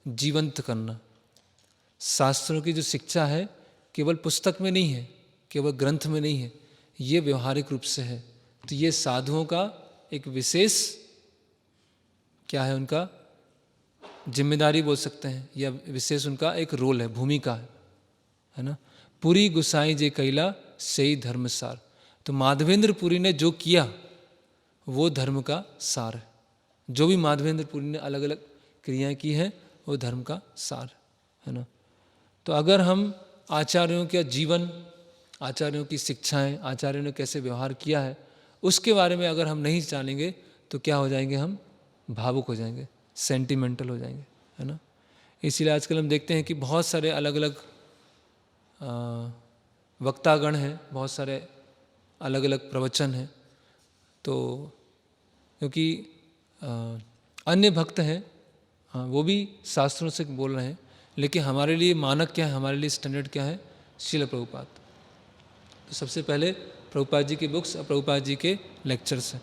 जीवंत करना। शास्त्रों की जो शिक्षा है केवल पुस्तक में नहीं है, केवल ग्रंथ में नहीं है, ये व्यवहारिक रूप से है। तो ये साधुओं का एक विशेष क्या है? उनका जिम्मेदारी बोल सकते हैं, या विशेष उनका एक रोल है, भूमिका है ना। पुरी गुसाई जे कैला से ही धर्मसार। तो माधवेंद्र पुरी ने जो किया वो धर्म का सार है। जो भी माधवेंद्र पुरी ने अलग अलग क्रियाएं की हैं वो धर्म का सार है ना। तो अगर हम आचार्यों का जीवन, आचार्यों की शिक्षाएं, आचार्यों ने कैसे व्यवहार किया है, उसके बारे में अगर हम नहीं जानेंगे तो क्या हो जाएंगे? हम भावुक हो जाएंगे, सेंटिमेंटल हो जाएंगे, है ना। इसीलिए आजकल हम देखते हैं कि बहुत सारे अलग अलग वक्तागण हैं, बहुत सारे अलग अलग प्रवचन हैं। तो क्योंकि अन्य भक्त हैं, हाँ, वो भी शास्त्रों से बोल रहे हैं, लेकिन हमारे लिए मानक क्या है, हमारे लिए स्टैंडर्ड क्या है? श्रील प्रभुपाद। तो सबसे पहले प्रभुपाद जी की बुक्स और प्रभुपाद जी के लेक्चर्स हैं।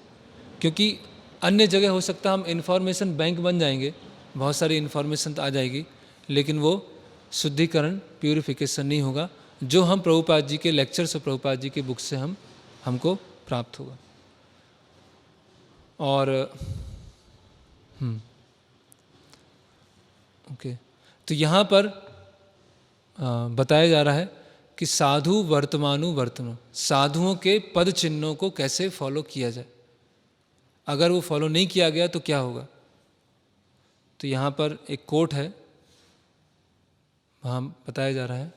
क्योंकि अन्य जगह हो सकता है हम इन्फॉर्मेशन बैंक बन जाएंगे, बहुत सारी इन्फॉर्मेशन तो आ जाएगी, लेकिन वो शुद्धिकरण, प्यूरिफिकेशन नहीं होगा जो हम प्रभुपाद जी के लेक्चर्स और प्रभुपाद जी के बुक्स से हमको प्राप्त होगा। और ओके, तो यहाँ पर बताया जा रहा है कि साधु वर्तमानु वर्तमान, साधुओं के पद चिन्हों को कैसे फॉलो किया जाए। अगर वो फॉलो नहीं किया गया तो क्या होगा? तो यहाँ पर एक कोट है, वहाँ बताया जा रहा है,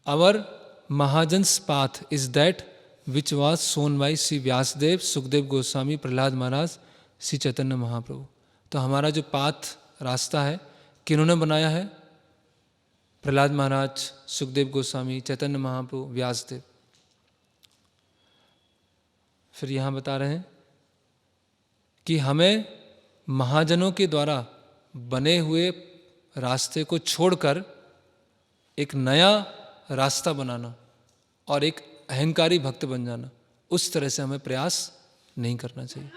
our mahajans path is that which was shown by Shri Vyasadev, Sukhdev Goswami, Prahlad Maharaj, Shri Chaitanya Mahaprabhu. तो हमारा जो पाथ, रास्ता है, किन्होंने बनाया है? प्रहलाद महाराज, सुखदेव गोस्वामी, चैतन्य महाप्रभु, व्यासदेव। फिर यहाँ बता रहे हैं कि हमें महाजनों के द्वारा बने हुए रास्ते को छोड़कर एक नया रास्ता बनाना और एक अहंकारी भक्त बन जाना, उस तरह से हमें प्रयास नहीं करना चाहिए।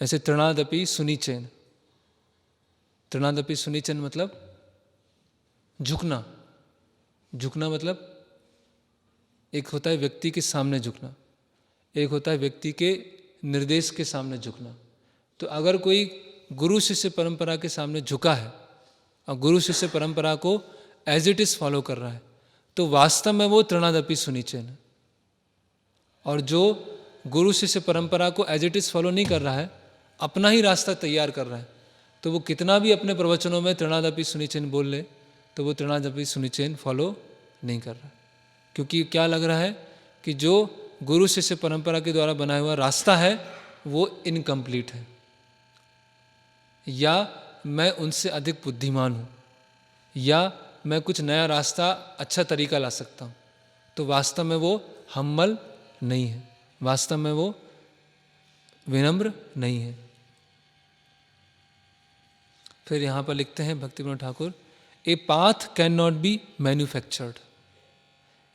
ऐसे तृणादपि सुनिचैन, तृणादपि सुनिचैन मतलब झुकना। झुकना मतलब एक होता है व्यक्ति के सामने झुकना, एक होता है व्यक्ति के निर्देश के सामने झुकना। तो अगर कोई गुरु शिष्य परंपरा के सामने झुका है और गुरु शिष्य परंपरा को एज इट इज फॉलो कर रहा है, तो वास्तव में वो तृणादपि सुनिचैन है। और जो गुरु शिष्य परंपरा को एज इट इज फॉलो नहीं कर रहा है, अपना ही रास्ता तैयार कर रहा है, तो वो कितना भी अपने प्रवचनों में तृणादपि सुनिचैन बोल ले, तो वो तृणादपि सुनिचैन फॉलो नहीं कर रहा। क्योंकि क्या लग रहा है कि जो गुरु शिष्य परंपरा के द्वारा बनाया हुआ रास्ता है वो इनकम्प्लीट है, या मैं उनसे अधिक बुद्धिमान हूँ, या मैं कुछ नया रास्ता, अच्छा तरीका ला सकता हूँ। तो वास्तव में वो हम्बल नहीं है, वास्तव में वो विनम्र नहीं है। फिर यहाँ पर लिखते हैं भक्ति Vinod Thakur, a path can not be manufactured.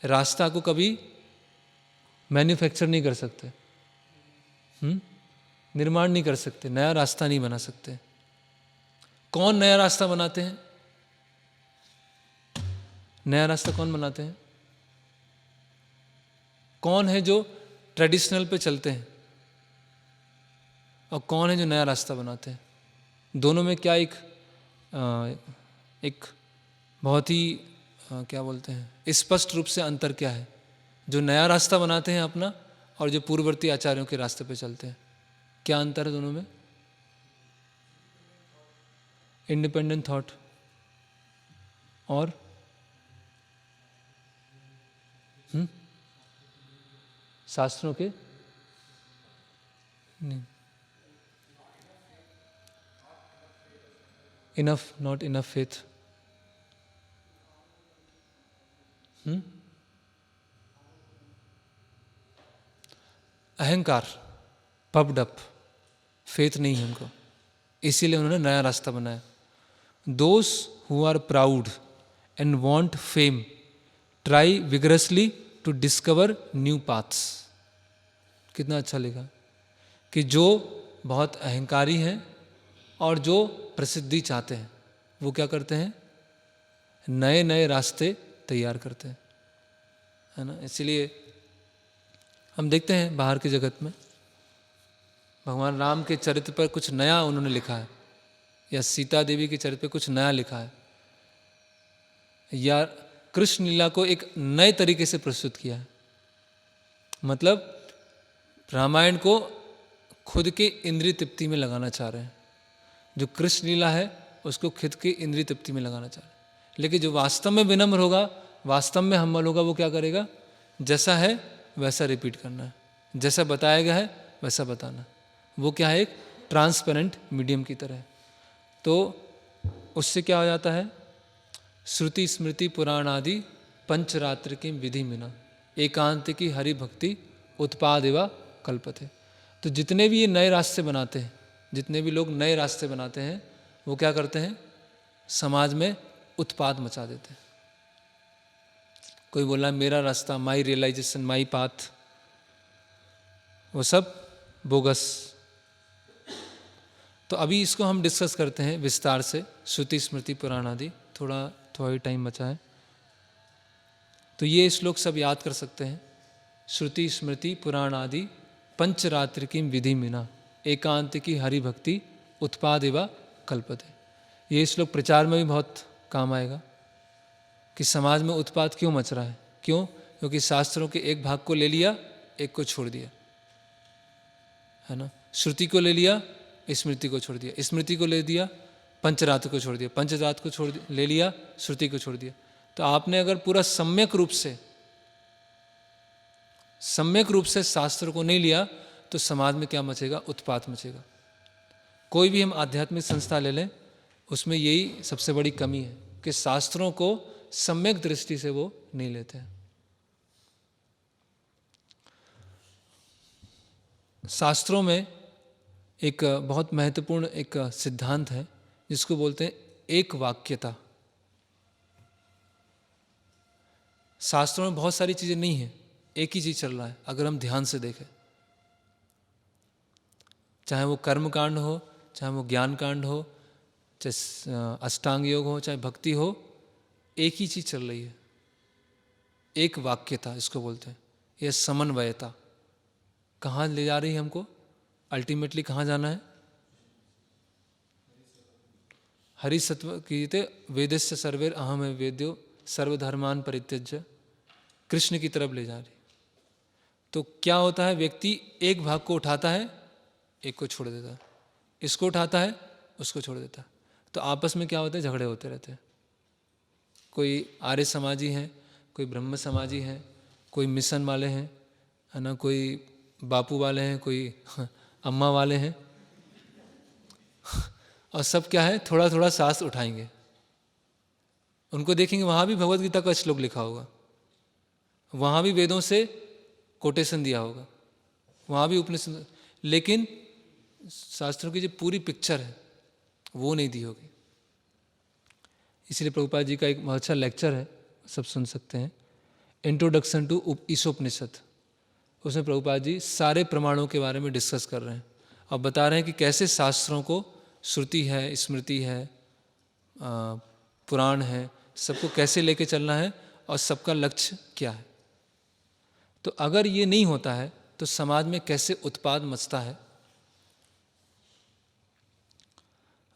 रास्ता को कभी मैन्युफैक्चर नहीं कर सकते, निर्माण नहीं कर सकते, नया रास्ता नहीं बना सकते। कौन नया रास्ता बनाते हैं? नया रास्ता कौन बनाते हैं? कौन है जो ट्रेडिशनल पे चलते हैं और कौन है जो नया रास्ता बनाते हैं? दोनों में क्या एक बहुत ही क्या बोलते हैं, स्पष्ट रूप से अंतर क्या है? जो नया रास्ता बनाते हैं अपना और जो पूर्ववर्ती आचार्यों के रास्ते पे चलते हैं, क्या अंतर है दोनों में? इंडिपेंडेंट थॉट और शास्त्रों के नहीं, इनफ, नॉट इनफ फेथ। अहंकार, पब्ड अप, फेथ नहीं है उनको, इसीलिए उन्होंने नया रास्ता बनाया। Those who are proud and want fame try vigorously to discover new paths. कितना अच्छा लिखा कि जो बहुत अहंकारी हैं और जो प्रसिद्धि चाहते हैं वो क्या करते हैं? नए नए रास्ते तैयार करते हैं, है ना। इसलिए हम देखते हैं बाहर के जगत में भगवान राम के चरित्र पर कुछ नया उन्होंने लिखा है, या सीता देवी के चरित्र पर कुछ नया लिखा है, या कृष्ण लीला को एक नए तरीके से प्रस्तुत किया है। मतलब रामायण को खुद के इंद्रिय तृप्ति में लगाना चाह रहे हैं। जो कृष्ण लीला है उसको खुद के इंद्रिय तृप्ति में लगाना चाह रहे हैं। लेकिन जो वास्तव में विनम्र होगा, वास्तव में हम्बल होगा, वो क्या करेगा? जैसा है वैसा रिपीट करना है, जैसा बताया गया है वैसा बताना। वो क्या है? एक ट्रांसपेरेंट मीडियम की तरह। तो उससे क्या हो जाता है? श्रुति स्मृति पुराण आदि पंचरात्र की विधि मिना एकांत की हरि भक्ति उत्पादेवा कल्पते। तो जितने भी ये नए रास्ते बनाते हैं, जितने भी लोग नए रास्ते बनाते हैं, वो क्या करते हैं? समाज में उत्पाद मचा देते हैं। कोई बोला मेरा रास्ता, माई रियलाइजेशन, माई पाथ, वो सब बोगस। तो अभी इसको हम डिस्कस करते हैं विस्तार से, श्रुति स्मृति पुराण आदि। थोड़ा ही टाइम बचा है, तो ये श्लोक सब याद कर सकते हैं। श्रुति स्मृति पुराण आदि पंचरात्र की विधि मिना एकांत की हरि भक्ति उत्पादेवा कल्पते। ये श्लोक प्रचार में भी बहुत काम आएगा कि समाज में उत्पाद क्यों मच रहा है। क्यों? क्योंकि शास्त्रों के एक भाग को ले लिया, एक को छोड़ दिया, है ना। श्रुति को ले लिया, स्मृति को छोड़ दिया, स्मृति को ले दिया, पंचरात्र को छोड़ दिया, पंचरात्र को ले लिया, श्रुति को छोड़ दिया। तो आपने अगर पूरा सम्यक रूप से शास्त्र को नहीं लिया तो समाज में क्या मचेगा? उत्पात मचेगा। कोई भी हम आध्यात्मिक संस्था ले लें, उसमें यही सबसे बड़ी कमी है कि शास्त्रों को सम्यक दृष्टि से वो नहीं लेते हैं। शास्त्रों में एक बहुत महत्वपूर्ण एक सिद्धांत है जिसको बोलते हैं एक वाक्यता। शास्त्रों में बहुत सारी चीज़ें नहीं है, एक ही चीज़ चल रहा है। अगर हम ध्यान से देखें, चाहे वो कर्म कांड हो, चाहे वो ज्ञान कांड हो, चाहे अष्टांग योग हो, चाहे भक्ति हो, एक ही चीज़ चल रही है। एक वाक्यता इसको बोलते हैं, यह समन्वयता। कहाँ ले जा रही है हमको? अल्टीमेटली कहाँ जाना है? हरिसत्व कीते वेदस्य सर्वेर अहम वेद्यो सर्वधर्मान परित्यज्य, कृष्ण की तरफ ले जा रही। तो क्या होता है? व्यक्ति एक भाग को उठाता है, एक को छोड़ देता है, इसको उठाता है, उसको छोड़ देता है। तो आपस में क्या होता है? झगड़े होते रहते हैं। कोई आर्य समाजी हैं, कोई ब्रह्म समाजी हैं, कोई मिशन वाले हैं, है ना, कोई बापू वाले हैं, कोई अम्मा वाले हैं, और सब क्या है? थोड़ा थोड़ा शास्त्र उठाएंगे। उनको देखेंगे वहाँ भी भगवद गीता का श्लोक लिखा होगा, वहाँ भी वेदों से कोटेशन दिया होगा, वहाँ भी उपनिषद, लेकिन शास्त्रों की जो पूरी पिक्चर है वो नहीं दी होगी। इसलिए प्रभुपाद जी का एक बहुत अच्छा लेक्चर है, सब सुन सकते हैं। इंट्रोडक्शन टू ईशोपनिषद, उसमें प्रभुपाद जी सारे प्रमाणों के बारे में डिस्कस कर रहे हैं और बता रहे हैं कि कैसे शास्त्रों को, श्रुति है, स्मृति है, पुराण है, सबको कैसे लेके चलना है और सबका लक्ष्य क्या है। तो अगर ये नहीं होता है तो समाज में कैसे उत्पाद मचता है।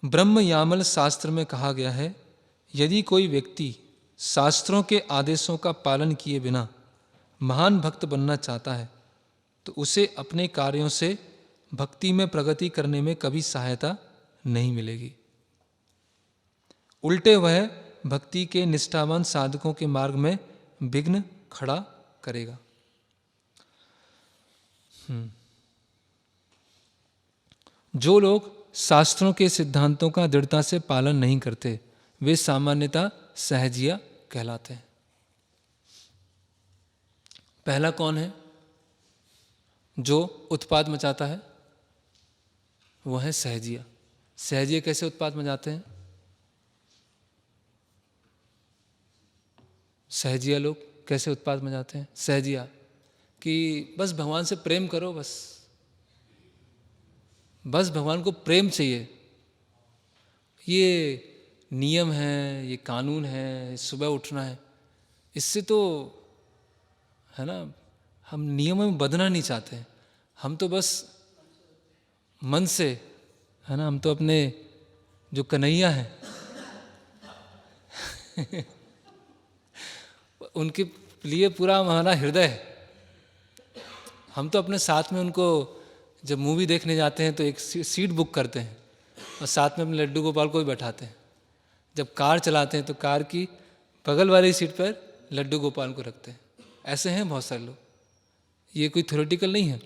ब्रह्म यामल शास्त्र में कहा गया है, यदि कोई व्यक्ति शास्त्रों के आदेशों का पालन किए बिना महान भक्त बनना चाहता है तो उसे अपने कार्यों से भक्ति में प्रगति करने में कभी सहायता नहीं मिलेगी। उल्टे वह भक्ति के निष्ठावान साधकों के मार्ग में विघ्न खड़ा करेगा। जो लोग शास्त्रों के सिद्धांतों का दृढ़ता से पालन नहीं करते वे सामान्यतः सहजिया कहलाते हैं। पहला कौन है जो उत्पाद मचाता है? वो है सहजिया। सहजिया कैसे उत्पाद मचाते हैं? सहजिया लोग कैसे उत्पाद मचाते हैं? सहजिया कि बस भगवान से प्रेम करो, बस भगवान को प्रेम चाहिए, ये नियम है, ये कानून है, सुबह उठना है, इससे तो है ना, हम नियमों में बंधना नहीं चाहते हैं, हम तो बस मन से, है ना, हम तो अपने जो कन्हैया हैं उनके लिए पूरा हमारा हृदय है। हम तो अपने साथ में उनको जब मूवी देखने जाते हैं तो एक सीट बुक करते हैं और साथ में अपने लड्डू गोपाल को भी बैठाते हैं। जब कार चलाते हैं तो कार की बगल वाली सीट पर लड्डू गोपाल को रखते हैं। ऐसे हैं बहुत सारे लोग, ये कोई थ्योरेटिकल नहीं है।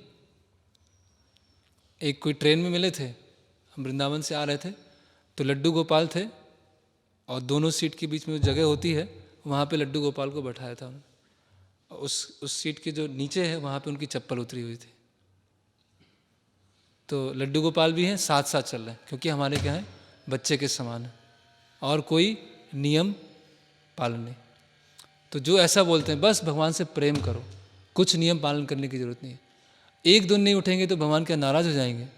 एक कोई ट्रेन में मिले थे, हम वृंदावन से आ रहे थे, तो लड्डू गोपाल थे और दोनों सीट के बीच में जो जगह होती है वहाँ पे लड्डू गोपाल को बैठाया था उन्होंने। उस सीट के जो नीचे है वहाँ पे उनकी चप्पल उतरी हुई थी। तो लड्डू गोपाल भी हैं, साथ साथ चल रहे हैं, क्योंकि हमारे क्या है, बच्चे के समान है और कोई नियम पालन नहीं। तो जो ऐसा बोलते हैं बस भगवान से प्रेम करो, कुछ नियम पालन करने की जरूरत नहीं है। एक दिन नहीं उठेंगे तो भगवान क्या नाराज हो जाएंगे?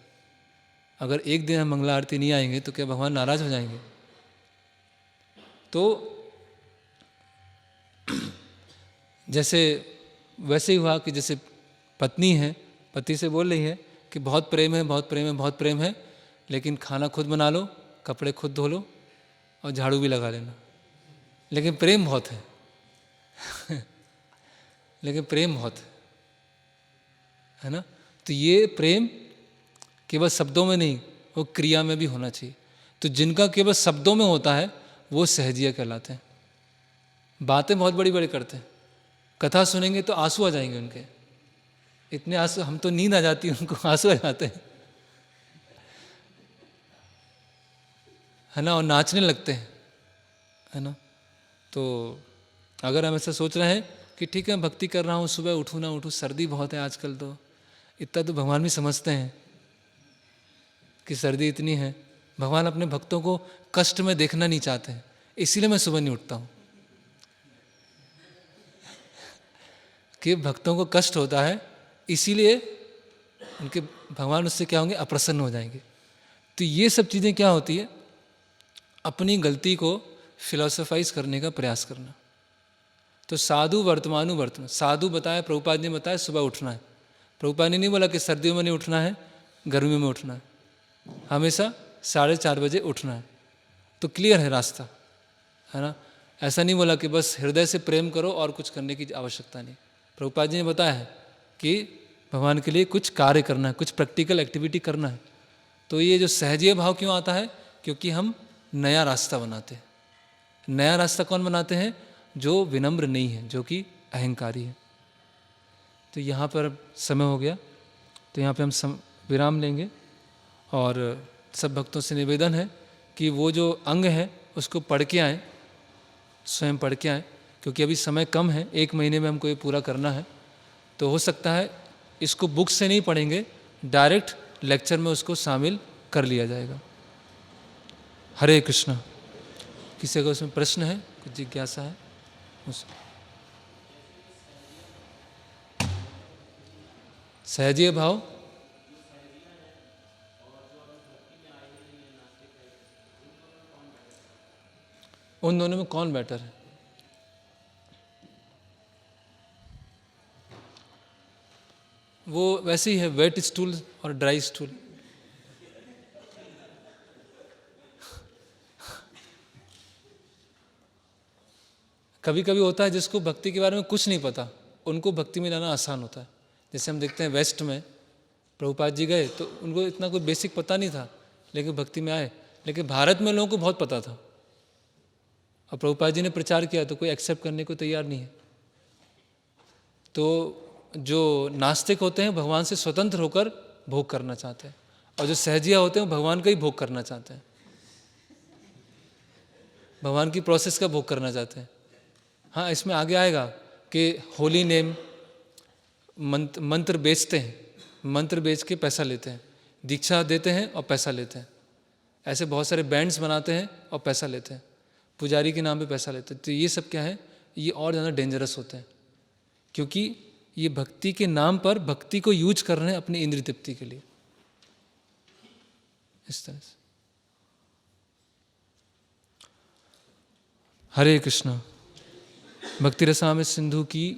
अगर एक दिन हम मंगला आरती नहीं आएंगे तो क्या भगवान नाराज हो जाएंगे? तो जैसे वैसे ही हुआ कि जैसे पत्नी है, पति से बोल रही है कि बहुत प्रेम है, बहुत प्रेम है, बहुत प्रेम है, लेकिन खाना खुद बना लो, कपड़े खुद धो लो और झाड़ू भी लगा लेना, लेकिन प्रेम बहुत है लेकिन प्रेम बहुत है ना। तो ये प्रेम केवल शब्दों में नहीं, वो क्रिया में भी होना चाहिए। तो जिनका केवल शब्दों में होता है वो सहजिया कहलाते हैं। बातें बहुत बड़ी बड़ी करते हैं, कथा सुनेंगे तो आंसू आ जाएंगे उनके, इतने आंसू, हम तो नींद आ जाती है उनको आंसू आ जाते हैं, है ना, और नाचने लगते हैं, है ना। तो अगर हम ऐसा सोच रहे हैं कि ठीक है भक्ति कर रहा हूँ, सुबह उठूँ ना उठूँ, सर्दी बहुत है आजकल, तो इतना तो भगवान भी समझते हैं कि सर्दी इतनी है। भगवान अपने भक्तों को कष्ट में देखना नहीं चाहते हैं, इसीलिए मैं सुबह नहीं उठता हूँ कि भक्तों को कष्ट होता है, इसीलिए उनके भगवान उससे क्या होंगे, अप्रसन्न हो जाएंगे। तो ये सब चीज़ें क्या होती है, अपनी गलती को फिलोसोफाइज करने का प्रयास करना। तो साधु वर्तमान, साधु बताया, प्रभुपाद ने बताया सुबह उठना है। प्रभुपाद ने नहीं बोला कि सर्दियों में नहीं उठना है, गर्मियों में उठना है, हमेशा 4:30 बजे उठना है। तो क्लियर है रास्ता, है ना। ऐसा नहीं बोला कि बस हृदय से प्रेम करो और कुछ करने की आवश्यकता नहीं। प्रभुपाद जी ने बताया है कि भगवान के लिए कुछ कार्य करना है, कुछ प्रैक्टिकल एक्टिविटी करना है। तो ये जो सहजीय भाव क्यों आता है, क्योंकि हम नया रास्ता बनाते हैं। नया रास्ता कौन बनाते हैं? जो विनम्र नहीं है, जो कि अहंकारी है। तो यहाँ पर समय हो गया, तो यहाँ पे हम विराम लेंगे और सब भक्तों से निवेदन है कि वो जो अंग है उसको पढ़ के आएँ, स्वयं पढ़ के आएँ, क्योंकि अभी समय कम है, 1 महीने में हमको ये पूरा करना है। तो हो सकता है इसको बुक से नहीं पढ़ेंगे, डायरेक्ट लेक्चर में उसको शामिल कर लिया जाएगा। हरे कृष्णा। किसी का उसमें प्रश्न है, कुछ जिज्ञासा है? सहजीय भाव, उन दोनों में कौन बेटर है? वो वैसे ही है, वेट स्टूल और ड्राई स्टूल। कभी कभी होता है जिसको भक्ति के बारे में कुछ नहीं पता, उनको भक्ति में जाना आसान होता है। जैसे हम देखते हैं वेस्ट में प्रभुपाद जी गए तो उनको इतना कोई बेसिक पता नहीं था, लेकिन भक्ति में आए। लेकिन भारत में लोगों को बहुत पता था, और प्रभुपाद जी ने प्रचार किया तो कोई एक्सेप्ट करने को तैयार नहीं है। तो जो नास्तिक होते हैं भगवान से स्वतंत्र होकर भोग करना चाहते हैं, और जो सहजिया होते हैं वो भगवान का ही भोग करना चाहते हैं, भगवान की प्रोसेस का भोग करना चाहते हैं। हाँ, इसमें आगे आएगा कि होली नेम मंत्र बेचते हैं, मंत्र बेच के पैसा लेते हैं, दीक्षा देते हैं और पैसा लेते हैं, ऐसे बहुत सारे बैंड्स बनाते हैं और पैसा लेते हैं, पुजारी के नाम पे पैसा लेते हैं। तो ये सब क्या है, ये और ज़्यादा डेंजरस होते हैं, क्योंकि ये भक्ति के नाम पर भक्ति को यूज कर रहे हैं अपनी इंद्रिय तृप्ति के लिए, इस तरह से। हरे कृष्णा। भक्ति रसामृत सिंधु की